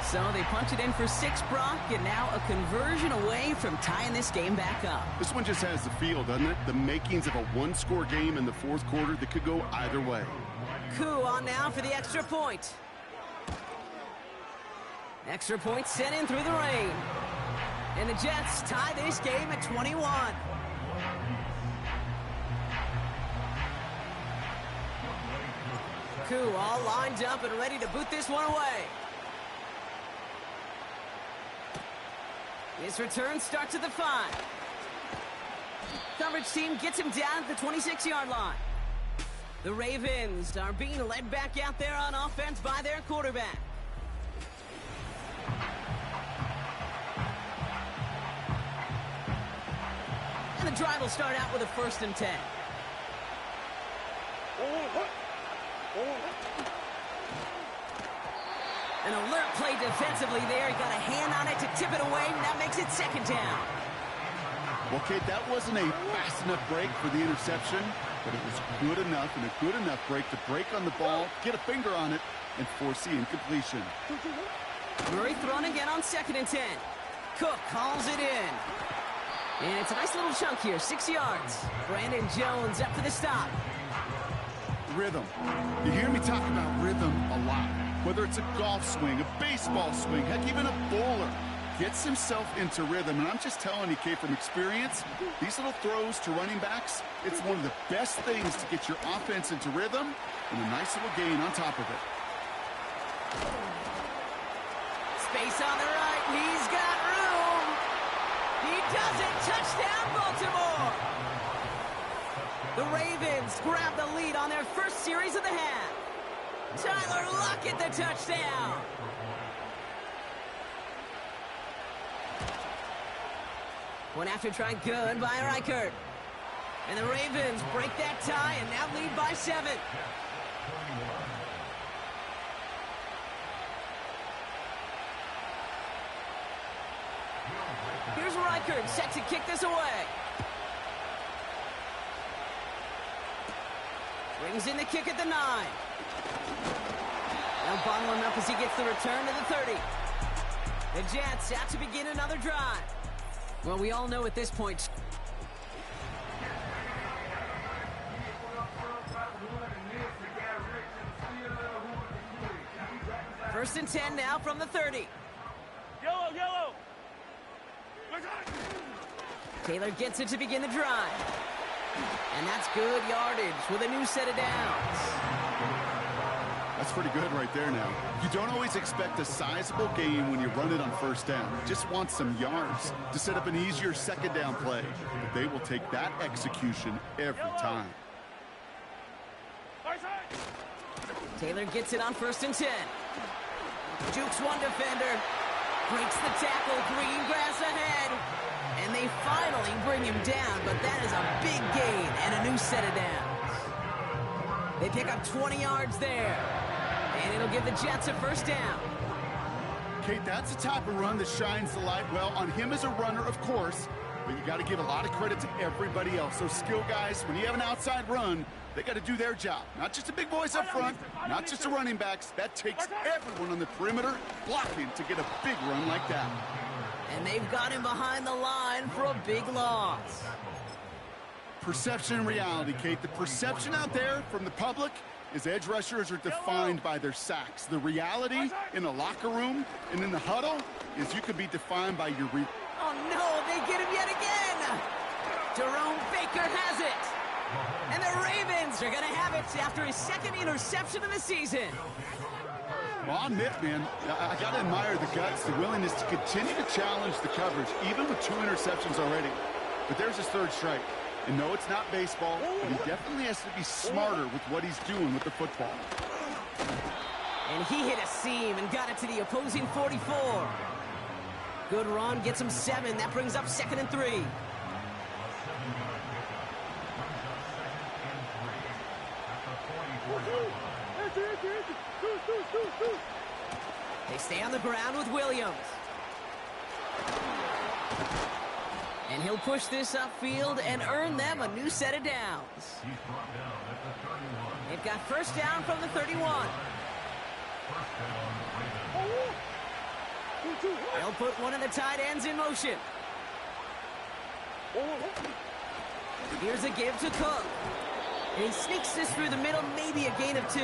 So they punch it in for 6, Brock, and now a conversion away from tying this game back up. This one just has the feel, doesn't it? The makings of a one-score game in the 4th quarter that could go either way. Koo on now for the extra point. Extra points sent in through the rain. And the Jets tie this game at 21. Koo all lined up and ready to boot this one away. His return starts at the 5. Coverage team gets him down at the 26-yard line. The Ravens are being led back out there on offense by their quarterback. And the drive will start out with a 1st and 10. An alert play defensively there. He got a hand on it to tip it away, and that makes it 2nd down. Well, Kate, that wasn't a fast enough break for the interception, but it was good enough and a good enough break to break on the ball, get a finger on it, and force the incompletion. Murray thrown again on 2nd and 10. Cook calls it in. And it's a nice little chunk here, 6 yards. Brandon Jones up for the stop. Rhythm. You hear me talk about rhythm a lot. Whether it's a golf swing, a baseball swing, heck, even a bowler gets himself into rhythm. And I'm just telling you, Kate, from experience, these little throws to running backs, it's one of the best things to get your offense into rhythm and a nice little gain on top of it. Space on the right. He's got room. He does it. Touchdown, Baltimore. The Ravens grab the lead on their first series of the half. Tyler Lockett the touchdown. One after try good by Reichert. And the Ravens break that tie and now lead by 7. Here's Reichert set to kick this away. Brings in the kick at the 9. Now bottling up as he gets the return to the 30. The Jets out to begin another drive. Well, we all know at this point. First and 10 now from the 30. Yellow, yellow. Taylor gets it to begin the drive. And that's good yardage with a new set of downs. That's pretty good right there now. You don't always expect a sizable gain when you run it on 1st down. You just want some yards to set up an easier 2nd down play. But they will take that execution every time. Taylor gets it on 1st and 10. Jukes one defender. Breaks the tackle. Green grass ahead. And they finally bring him down, but that is a big gain and a new set of downs. They pick up 20 yards there. And it'll give the Jets a 1st down. Kate, that's the type of run that shines the light well on him as a runner, of course, but you got to give a lot of credit to everybody else. Those skill guys, when you have an outside run, they got to do their job. Not just the big boys up front, not just the running backs. That takes everyone on the perimeter blocking to get a big run like that. And they've got him behind the line for a big loss. Perception and reality, Kate. The perception out there from the public is edge rushers are defined by their sacks. The reality in the locker room and in the huddle is you can be defined by your Oh, no, they get him yet again. Jerome Baker has it. And the Ravens are going to have it after his 2nd interception of the season. Well, I'll admit, man, I got to admire the guts, the willingness to continue to challenge the coverage, even with 2 interceptions already. But there's his 3rd strike. And no, it's not baseball, but he definitely has to be smarter with what he's doing with the football. And he hit a seam and got it to the opposing 44. Good run, gets him 7. That brings up 2nd and 3. They stay on the ground with Williams. And he'll push this upfield and earn them a new set of downs. They've got 1st down from the 31. They'll put one of the tight ends in motion. Here's a give to Cook. And he sneaks this through the middle, maybe a gain of 2.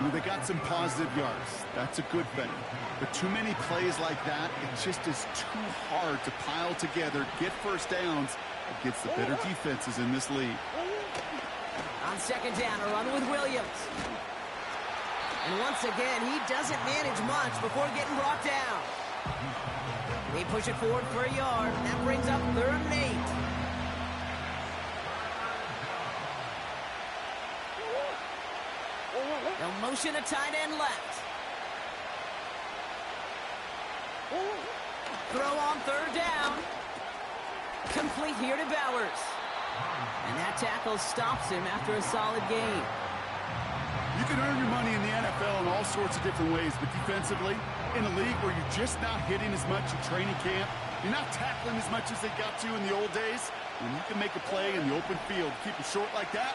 Well, they got some positive yards. That's a good thing. But too many plays like that, it just is too hard to pile together, get first downs against the better defenses in this league. On second down, a run with Williams. And once again, he doesn't manage much before getting brought down. They push it forward for a yard. That brings up 3rd and 8. They'll motion a tight end left. Throw on 3rd down. Complete here to Bowers. And that tackle stops him after a solid gain. You can earn your money in the NFL in all sorts of different ways, but defensively, in a league where you're just not hitting as much in training camp, you're not tackling as much as they got to in the old days, when you can make a play in the open field, keep it short like that,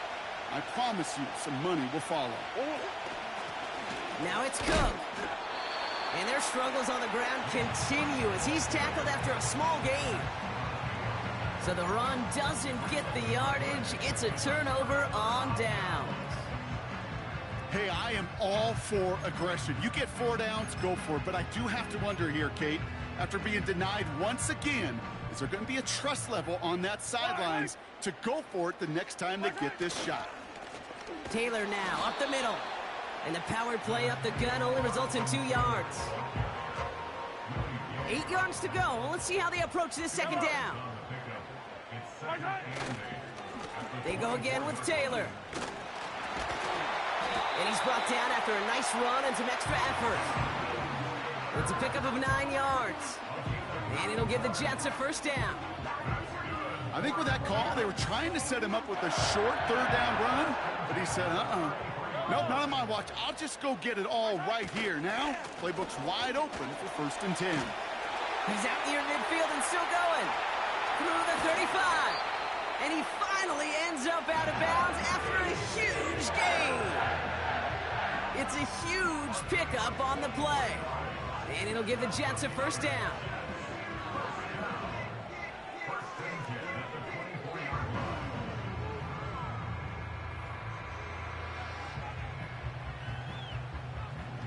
I promise you some money will follow. Now it's Cook. And their struggles on the ground continue as he's tackled after a small gain. So the run doesn't get the yardage. It's a turnover on downs. Hey, I am all for aggression. You get 4 downs, go for it. But I do have to wonder here, Kate, after being denied once again, is there going to be a trust level on that sidelines to go for it the next time they get this shot? Taylor now up the middle. And the power play up the gun only results in 2 yards. 8 yards to go. Well, let's see how they approach this second down. They go again with Taylor. And he's brought down after a nice run and some extra effort. It's a pickup of 9 yards. And it'll give the Jets a first down. I think with that call, they were trying to set him up with a short 3rd down run, but he said, nope, not on my watch. I'll just go get it all right here. Now, playbook's wide open for 1st and 10. He's out near midfield and still going. Through the 35. And he finally ends up out of bounds after a huge gain. It's a huge pickup on the play. And it'll give the Jets a first down.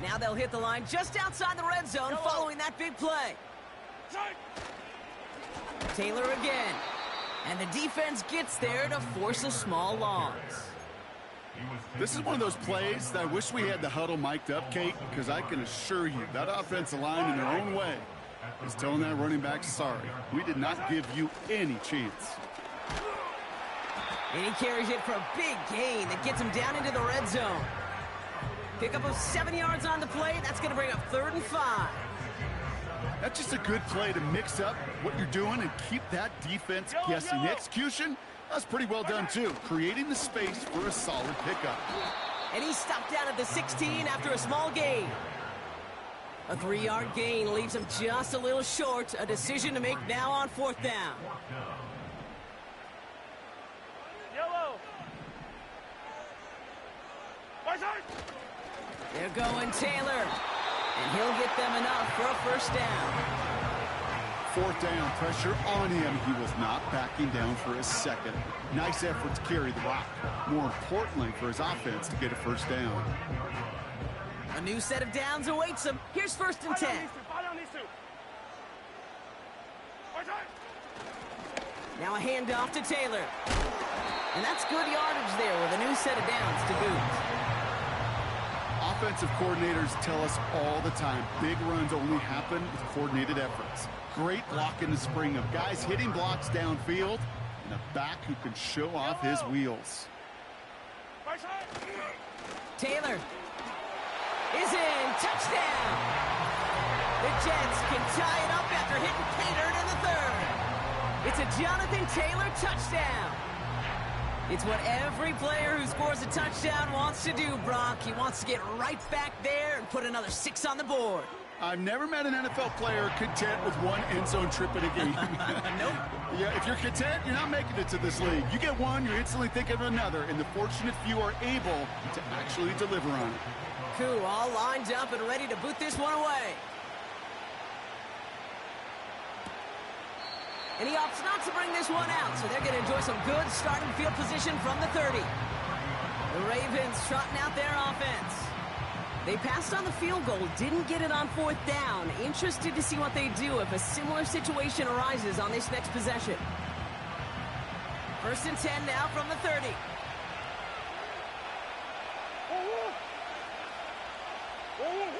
Now they'll hit the line just outside the red zone following that big play. Taylor again. And the defense gets there to force a small loss. This is one of those plays that I wish we had the huddle mic'd up, Kate, because I can assure you that offensive line in their own way is telling that running back, sorry, we did not give you any chance. And he carries it for a big gain that gets him down into the red zone. Pickup of 7 yards on the play. That's going to bring up 3rd and 5. That's just a good play to mix up what you're doing and keep that defense guessing. The execution, that's pretty well done, too. Creating the space for a solid pickup. And he stopped down at the 16 after a small gain. A 3-yard gain leaves him just a little short. A decision to make now on 4th down. Yellow. They're going Taylor. And he'll get them enough for a first down. 4th down, pressure on him. He was not backing down for a second. Nice effort to carry the rock. More importantly, for his offense to get a first down. A new set of downs awaits him. Here's 1st and 10. Now a handoff to Taylor. And that's good yardage there with a new set of downs to boot. Offensive coordinators tell us all the time, big runs only happen with coordinated efforts. Great block in the spring of guys hitting blocks downfield and a back who can show off his wheels. Taylor is in. Touchdown! The Jets can tie it up after hitting Cater in the 3rd. It's a Jonathan Taylor touchdown. It's what every player who scores a touchdown wants to do, Brock. He wants to get right back there and put another 6 on the board. I've never met an NFL player content with one end zone trip in a game. Nope. Yeah, if you're content, you're not making it to this league. You get one, you're instantly thinking of another, and the fortunate few are able to actually deliver on it. Cool, all lined up and ready to boot this one away. And he opts not to bring this one out, so they're going to enjoy some good starting field position from the 30. The Ravens trotting out their offense. They passed on the field goal, didn't get it on 4th down. Interested to see what they do if a similar situation arises on this next possession. 1st and 10 now from the 30.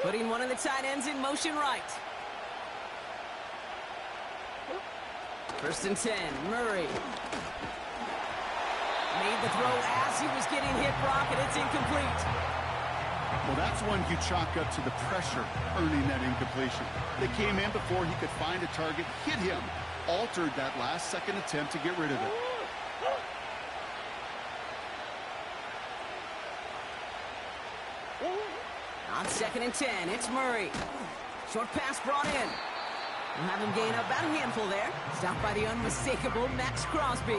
Putting one of the tight ends in motion right. 1st and 10, Murray. Made the throw as he was getting hit, Brock, and it's incomplete. Well, that's one you chalk up to the pressure earning that incompletion. They came in before he could find a target, hit him, altered that last-second attempt to get rid of it. On 2nd and 10, it's Murray. Short pass brought in. We'll have him gain about a handful there. Stopped by the unmistakable Max Crosby.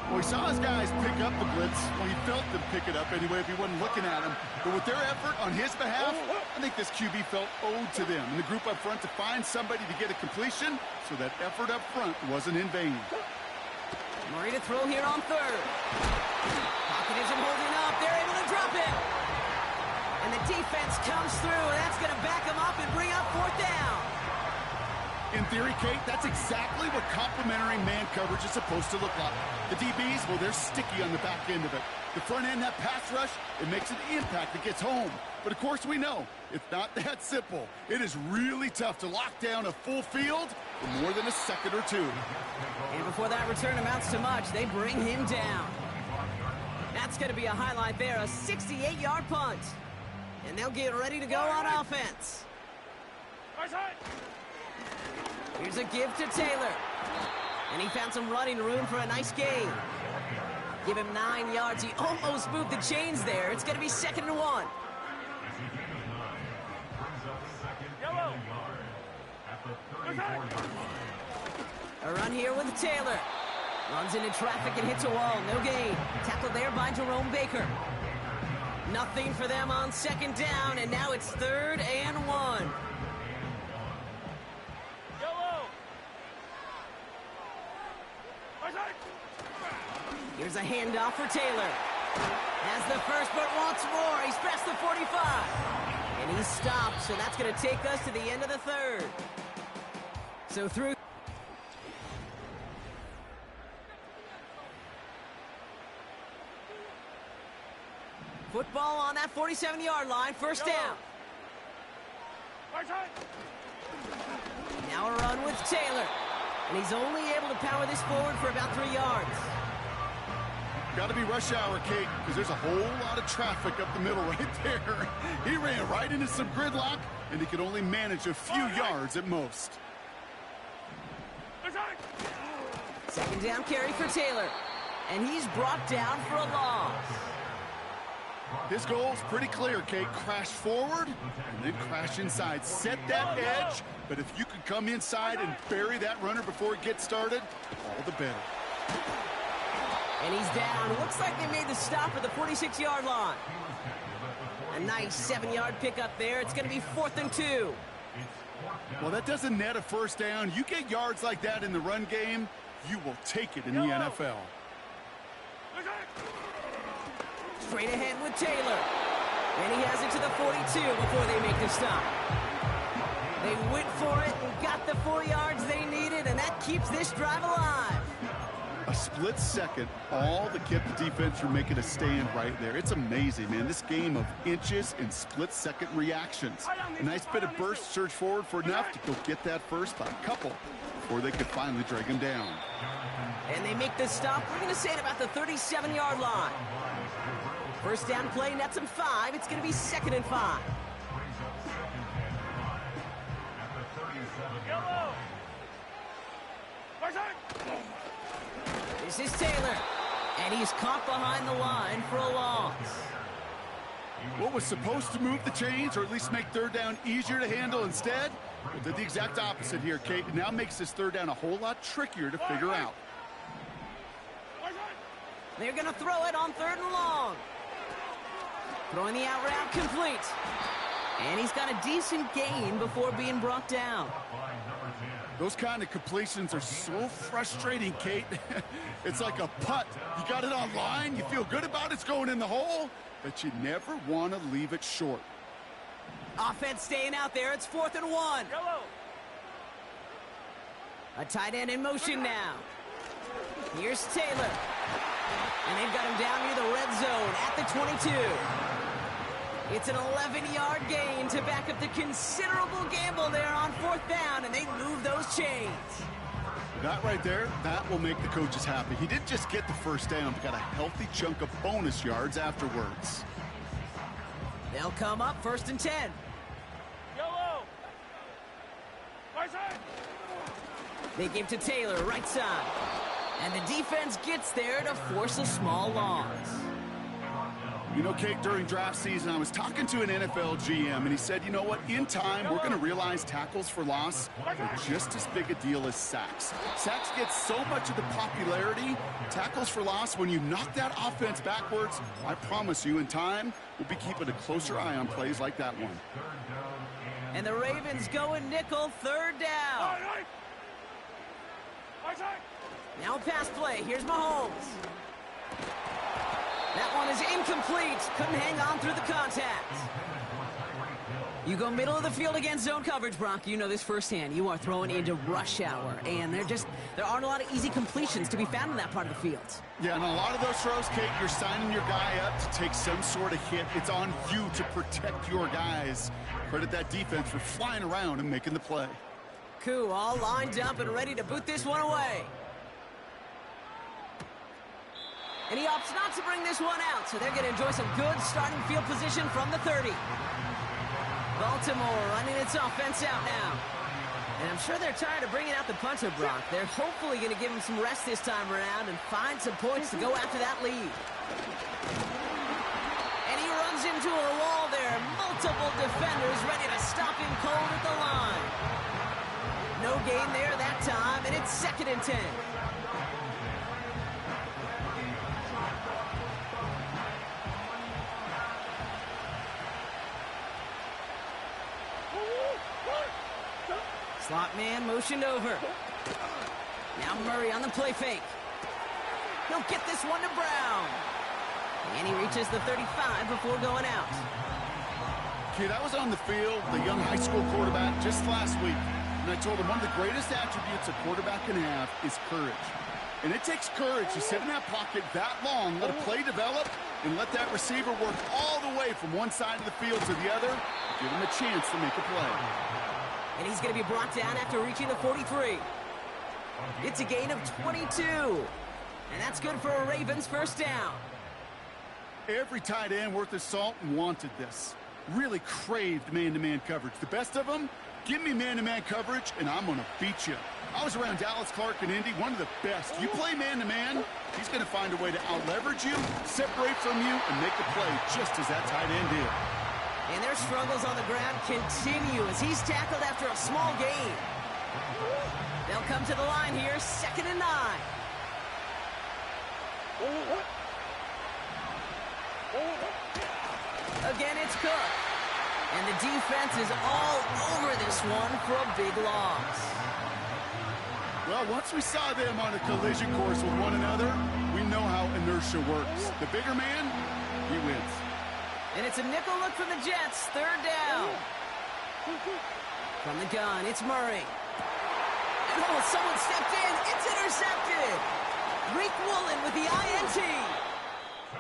Well, he saw his guys pick up the blitz. Well, he felt them pick it up anyway if he wasn't looking at him. But with their effort on his behalf, I think this QB felt owed to them. And the group up front to find somebody to get a completion, so that effort up front wasn't in vain. Murray to throw here on 3rd. Pocket isn't holding up. They're able to drop it. And the defense comes through, and that's going to back them up and bring up 4th down. In theory, Kate, that's exactly what complementary man coverage is supposed to look like. The DBs, well, they're sticky on the back end of it. The front end, that pass rush, it makes an impact that gets home. But of course we know, it's not that simple. It is really tough to lock down a full field for more than a second or two. And before that return amounts to much, they bring him down. That's going to be a highlight there, a 68-yard punt. And they'll get ready to go on offense. Here's a give to Taylor. And he found some running room for a nice gain. Give him 9 yards. He almost moved the chains there. It's going to be 2nd and 1. A run here with Taylor. Runs into traffic and hits a wall. No gain. Tackled there by Jerome Baker. Nothing for them on 2nd down, and now it's 3rd and 1. Here's a handoff for Taylor. Has the first, but wants more. He's past the 45. And he stops, so that's going to take us to the end of the 3rd. So through. Football on that 47-yard line, 1st down. Now a run with Taylor. And he's only able to power this forward for about 3 yards. Got to be rush hour, Kate, because there's a whole lot of traffic up the middle right there. He ran right into some gridlock, and he could only manage a few yards at most. 2nd down carry for Taylor. And he's brought down for a loss. His goal's pretty clear, Kate. Crash forward and then crash inside. Set that edge, but if you could come inside and bury that runner before it gets started, all the better. And he's down. Looks like they made the stop at the 46-yard line. A nice 7-yard pickup there. It's going to be 4th and 2. Well, that doesn't net a 1st down. You get yards like that in the run game, you will take it in the NFL. Straight ahead with Taylor. And he has it to the 42 before they make the stop. They went for it and got the 4 yards they needed, and that keeps this drive alive. A split second, all that kept the defense from making a stand right there. It's amazing, man. This game of inches and split-second reactions. A nice bit of burst, surge forward for enough to go get that first by a couple before they could finally drag him down. And they make the stop. We're going to say it about the 37-yard line. 1st down play, nets them 5. It's going to be 2nd and 5. This is Taylor, and he's caught behind the line for a loss. What was supposed to move the chains, or at least make 3rd down easier to handle instead, well, did the exact opposite here, Kate. It now makes this 3rd down a whole lot trickier to figure out. They're going to throw it on 3rd and long. Throwing the out route complete. And he's got a decent gain before being brought down. Those kind of completions are so frustrating, Kate. It's like a putt. You got it on line, you feel good about it's going in the hole, that you never want to leave it short. Offense staying out there. It's 4th and 1. Yellow. A tight end in motion now. Here's Taylor. And they've got him down near the red zone at the 22. It's an 11-yard gain to back up the considerable gamble there on 4th down, and they move those chains. That right there, that will make the coaches happy. He didn't just get the first down, but got a healthy chunk of bonus yards afterwards. They'll come up 1st and 10. Yellow. Right side. They give to Taylor, right side. And the defense gets there to force a small loss. You know, Kate, during draft season, I was talking to an NFL GM, and he said, you know what, in time, we're going to realize tackles for loss are just as big a deal as sacks. Sacks get so much of the popularity. Tackles for loss, when you knock that offense backwards, I promise you, in time, we'll be keeping a closer eye on plays like that one. And the Ravens go in nickel, 3rd down. Right side. Now pass play. Here's Mahomes. That one is incomplete. Couldn't hang on through the contact. You go middle of the field against zone coverage, Brock. You know this firsthand. You are throwing into rush hour, and there aren't a lot of easy completions to be found in that part of the field. Yeah, and a lot of those throws, Kate, you're signing your guy up to take some sort of hit. It's on you to protect your guys. Credit that defense for flying around and making the play. Koo all lined up and ready to boot this one away. And he opts not to bring this one out, so they're going to enjoy some good starting field position from the 30. Baltimore running its offense out now. And I'm sure they're tired of bringing out the punter, Brock. They're hopefully going to give him some rest this time around and find some points to go after that lead. And he runs into a wall there. Multiple defenders ready to stop him cold at the line. No gain there that time, and it's 2nd and 10. Slot man motioned over. Now Murray on the play fake. He'll get this one to Brown. And he reaches the 35 before going out. Kid, I was on the field, the young high school quarterback, just last week. And I told him one of the greatest attributes a quarterback can have is courage. And it takes courage to sit in that pocket that long, let a play develop, and let that receiver work all the way from one side of the field to the other, give him a chance to make a play. And he's going to be brought down after reaching the 43. It's a gain of 22. And that's good for a Ravens 1st down. Every tight end worth his salt wanted this. Really craved man-to-man coverage. The best of them, give me man-to-man coverage, and I'm going to beat you. I was around Dallas Clark and Indy, one of the best. You play man-to-man, he's going to find a way to out-leverage you, separate from you, and make the play just as that tight end did. And their struggles on the ground continue as he's tackled after a small gain. They'll come to the line here, 2nd and 9. Again, it's Cook. And the defense is all over this one for a big loss. Well, once we saw them on a collision course with one another, we know how inertia works. The bigger man, he wins. And it's a nickel look from the Jets, 3rd down. From the gun, it's Murray. And oh, someone stepped in. It's intercepted. Reek Woolen with the INT.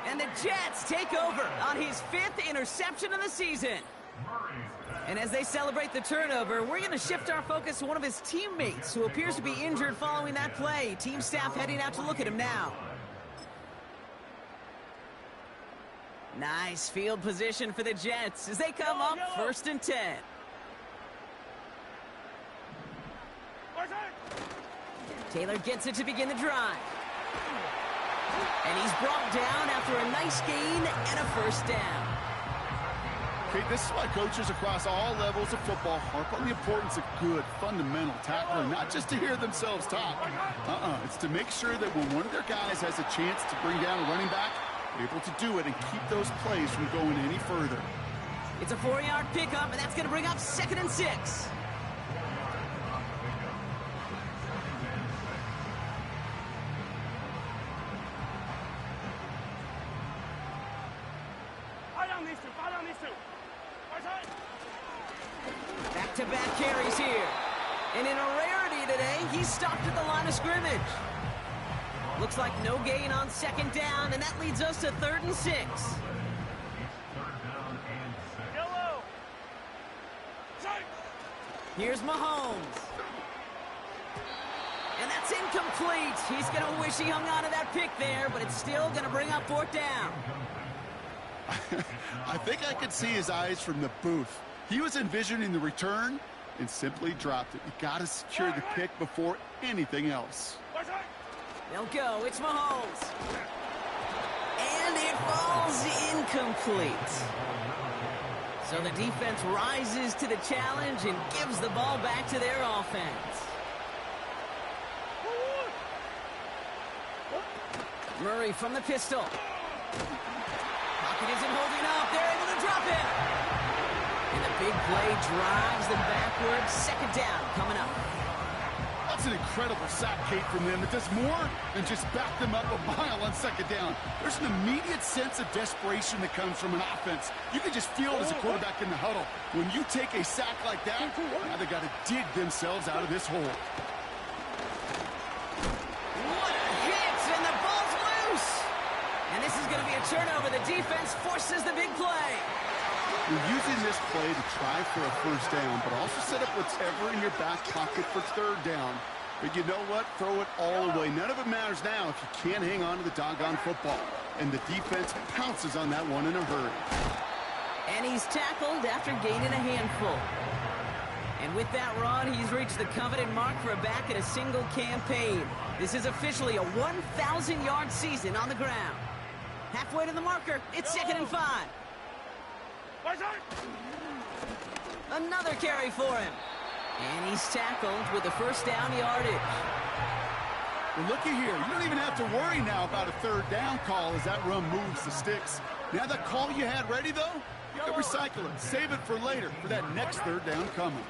And the Jets take over on his 5th interception of the season. And as they celebrate the turnover, we're going to shift our focus to one of his teammates who appears to be injured following that play. Team staff heading out to look at him now. Nice field position for the Jets as they come up 1st and 10. Taylor gets it to begin the drive. And he's brought down after a nice gain and a 1st down. Okay, this is why coaches across all levels of football harp on the importance of good, fundamental tackling, not just to hear themselves talk. It's to make sure that when one of their guys has a chance to bring down a running back, they're able to do it and keep those plays from going any further. It's a 4-yard pickup, and that's going to bring up 2nd and 6. these two. Foul down these two. Right side. Back-to-back carries here. And in a rarity today, he's stopped at the line of scrimmage. Looks like no gain on second down, and that leads us to 3rd and 6. Yellow. Sight. Here's Mahomes. And that's incomplete. He's going to wish he hung on to that pick there, but it's still going to bring up 4th down. I think I could see his eyes from the booth. He was envisioning the return and simply dropped it. You got to secure the pick before anything else. Right side. They'll go. It's Mahomes. And it falls incomplete. So the defense rises to the challenge and gives the ball back to their offense. Murray from the pistol. Pocket isn't holding up. They're able to drop him. And the big play drives them backwards. 2nd down coming up. That's an incredible sack, Kate, from them. It does more than just back them up a mile on 2nd down. There's an immediate sense of desperation that comes from an offense. You can just feel it as a quarterback in the huddle. When you take a sack like that, now they got to dig themselves out of this hole. What a hit, and the ball's loose. And this is going to be a turnover. The defense forces the big play. You're using this play to try for a 1st down, but also set up whatever in your back pocket for 3rd down. But you know what? Throw it all away. None of it matters now if you can't hang on to the doggone football. And the defense pounces on that one in a hurry. And he's tackled after gaining a handful. And with that run, he's reached the coveted mark for a back in a single campaign. This is officially a 1,000-yard season on the ground. Halfway to the marker, it's 2nd and 5. Right side. Another carry for him. And he's tackled with the 1st down yardage. Well, looky here. You don't even have to worry now about a 3rd down call as that run moves the sticks. Now that call you had ready, though, you can recycle it. Save it for later for that next 3rd down coming.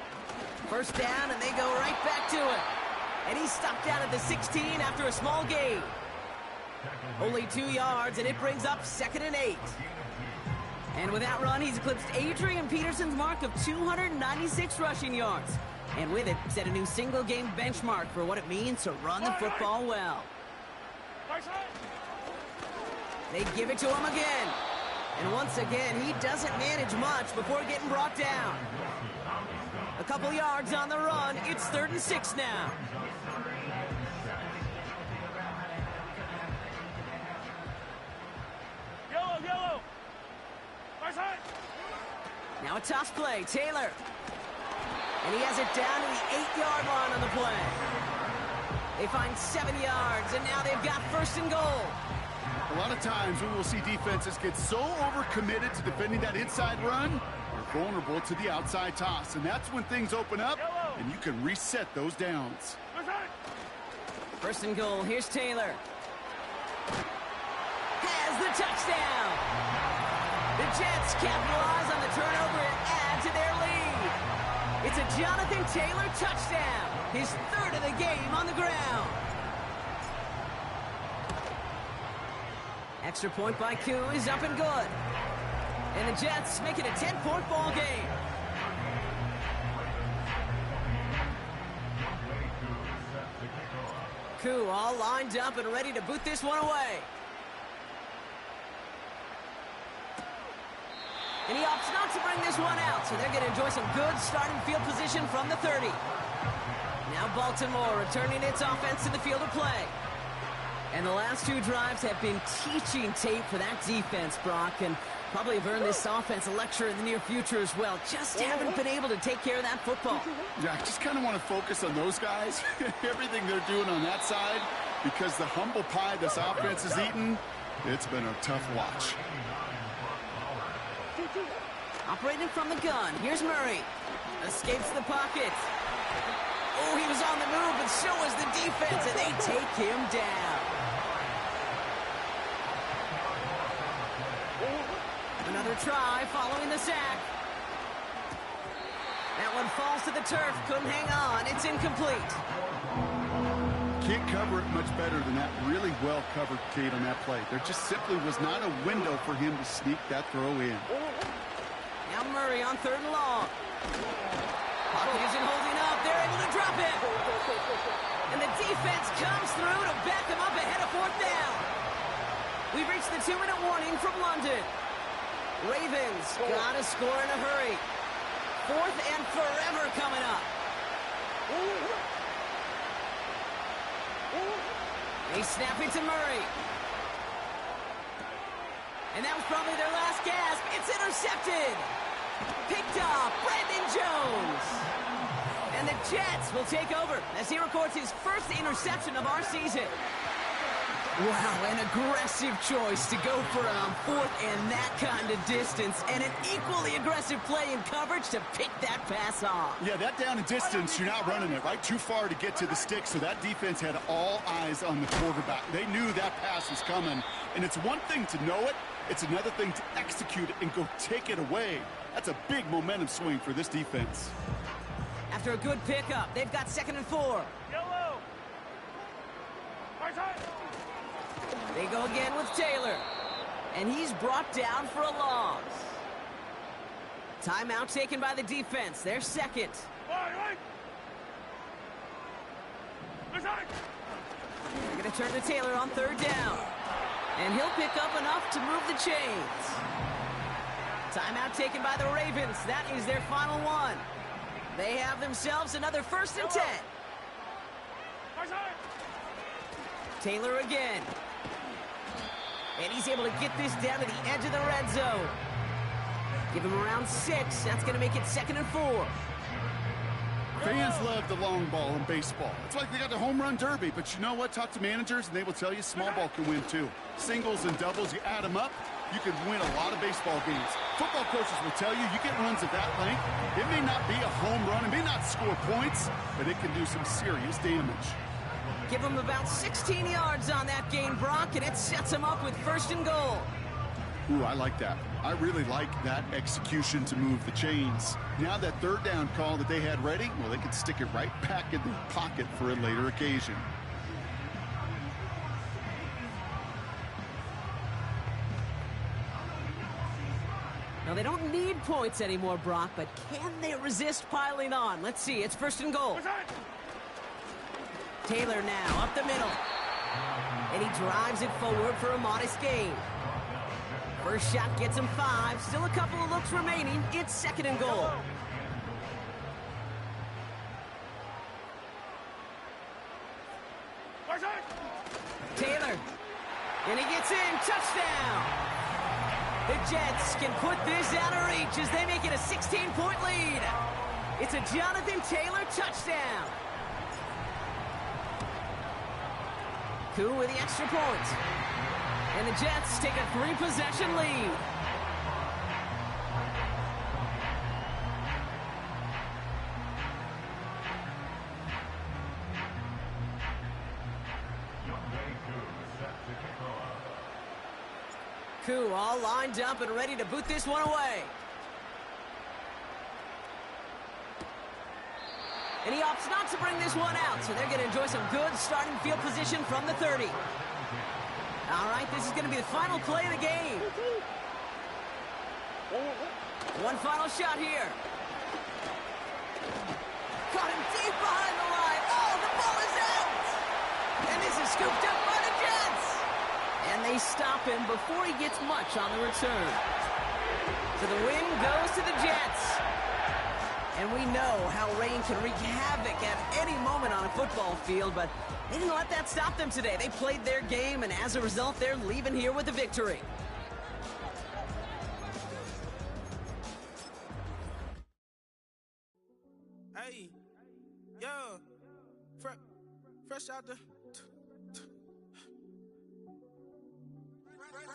1st down, and they go right back to it. And he's stopped out at the 16 after a small gain. Only 2 yards, and it brings up 2nd and 8. And with that run, he's eclipsed Adrian Peterson's mark of 296 rushing yards. And with it, set a new single-game benchmark for what it means to run the football well. They give it to him again. And once again, he doesn't manage much before getting brought down. A couple yards on the run. It's 3rd and 6 now. Yellow. Right side. Now a toss play. Taylor. And he has it down to the 8-yard line on the play. They find 7 yards, and now they've got 1st and goal. A lot of times we will see defenses get so overcommitted to defending that inside run, they're vulnerable to the outside toss. And that's when things open up, and you can reset those downs. 1st and goal. Here's Taylor. Has the touchdown. The Jets capitalize on the turnover and add to their lead. It's a Jonathan Taylor touchdown. His 3rd of the game on the ground. Extra point by Koo is up and good. And the Jets make it a 10-point ball game. Koo all lined up and ready to boot this one away. And he opts not to bring this one out, so they're going to enjoy some good starting field position from the 30. Now Baltimore returning its offense to the field of play. And the last 2 drives have been teaching tape for that defense, Brock, and probably have earned this offense a lecture in the near future as well. Just haven't been able to take care of that football. Yeah, I just kind of want to focus on those guys, everything they're doing on that side, because the humble pie this offense has eaten, it's been a tough watch. Operating from the gun, here's Murray. Escapes the pocket. Oh, he was on the move, but so was the defense, and they take him down. Another try following the sack. That one falls to the turf, couldn't hang on, it's incomplete. Can't cover it much better than that. Really well covered, Kate, on that play. There just simply was not a window for him to sneak that throw in. carry on 3rd and long. Pocket isn't holding up. They're able to drop him. And the defense comes through to back him up ahead of 4th down. We've reached the 2-minute warning from London. Ravens gotta score in a hurry. 4th and forever coming up. They snap it to Murray. And that was probably their last gasp. It's intercepted. Picked off Brandon Jones. And the Jets will take over as he records his first interception of our season. Wow, an aggressive choice to go for 4th and that kind of distance, and an equally aggressive play in coverage to pick that pass off. Yeah, that down and distance, you're not running it, right? Too far to get to the stick, so that defense had all eyes on the quarterback. They knew that pass was coming, and it's one thing to know it, it's another thing to execute it and go take it away. That's a big momentum swing for this defense. After a good pickup, they've got 2nd and 4. Yellow. Right side. They go again with Taylor. And he's brought down for a loss. Timeout taken by the defense. Their 2nd. Right. Right side. They're going to turn to Taylor on 3rd down. And he'll pick up enough to move the chains. Timeout taken by the Ravens. That is their final one. They have themselves another 1st and 10. Right side. Taylor again. And he's able to get this down to the edge of the red zone. Give him around 6. That's going to make it 2nd and 4. Fans love the long ball in baseball. It's like they got the home run derby, but you know what? Talk to managers, and they will tell you small ball can win too. Singles and doubles, you add them up, you can win a lot of baseball games. Football coaches will tell you, you get runs of that length, it may not be a home run, it may not score points, but it can do some serious damage. Give him about 16 yards on that gain, Brock, and it sets him up with 1st and goal. Ooh, I like that. I really like that execution to move the chains. Now that 3rd down call that they had ready, well, they can stick it right back in their pocket for a later occasion. Now, they don't need points anymore, Brock, but can they resist piling on? Let's see. It's 1st and goal. Taylor now up the middle. And he drives it forward for a modest gain. First shot gets him 5. Still a couple of looks remaining. It's 2nd and goal. Taylor. And he gets in. Touchdown. The Jets can put this out of reach as they make it a 16-point lead. It's a Jonathan Taylor touchdown. Koo with the extra point. And the Jets take a 3-possession lead. Koo all lined up and ready to boot this one away. And he opts not to bring this one out, so they're going to enjoy some good starting field position from the 30. All right, this is going to be the final play of the game. One final shot here. Caught him deep behind the line. Oh, the ball is out! And this is scooped up by the Jets. And they stop him before he gets much on the return. So the win goes to the Jets. And we know how rain can wreak havoc at any moment on a football field, but they didn't let that stop them today. They played their game, and as a result, they're leaving here with a victory. Hey, yo, fresh out the...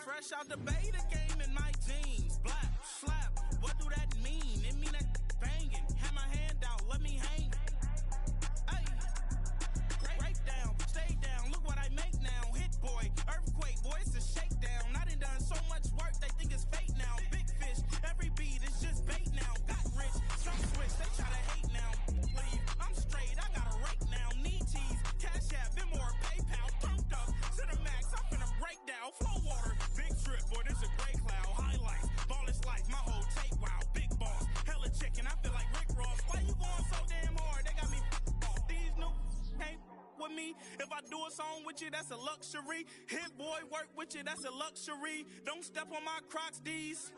Fresh out the beta game in my jeans. Black, slap, what do that mean? It mean that banging. Have my hand out, let me hang. Hey, break down, stay down, look what I make now. Hit boy, earthquake, boy, it's a shakedown. I done so much work, they think it's fake now. Big fish, every beat is just bait now. Got rich, some switch, they try to hate now. Leave, I'm straight, I got a rake now. Need cheese, cash app, Venmo or PayPal. Turned up, to the max, I'm finna break down. Flow water, big trip, boy, this a gray cloud. Highlights, ball is life, my whole tape, wow. Big boss, me. If I do a song with you, that's a luxury. Hit boy, work with you, that's a luxury. Don't step on my Crocs, D's.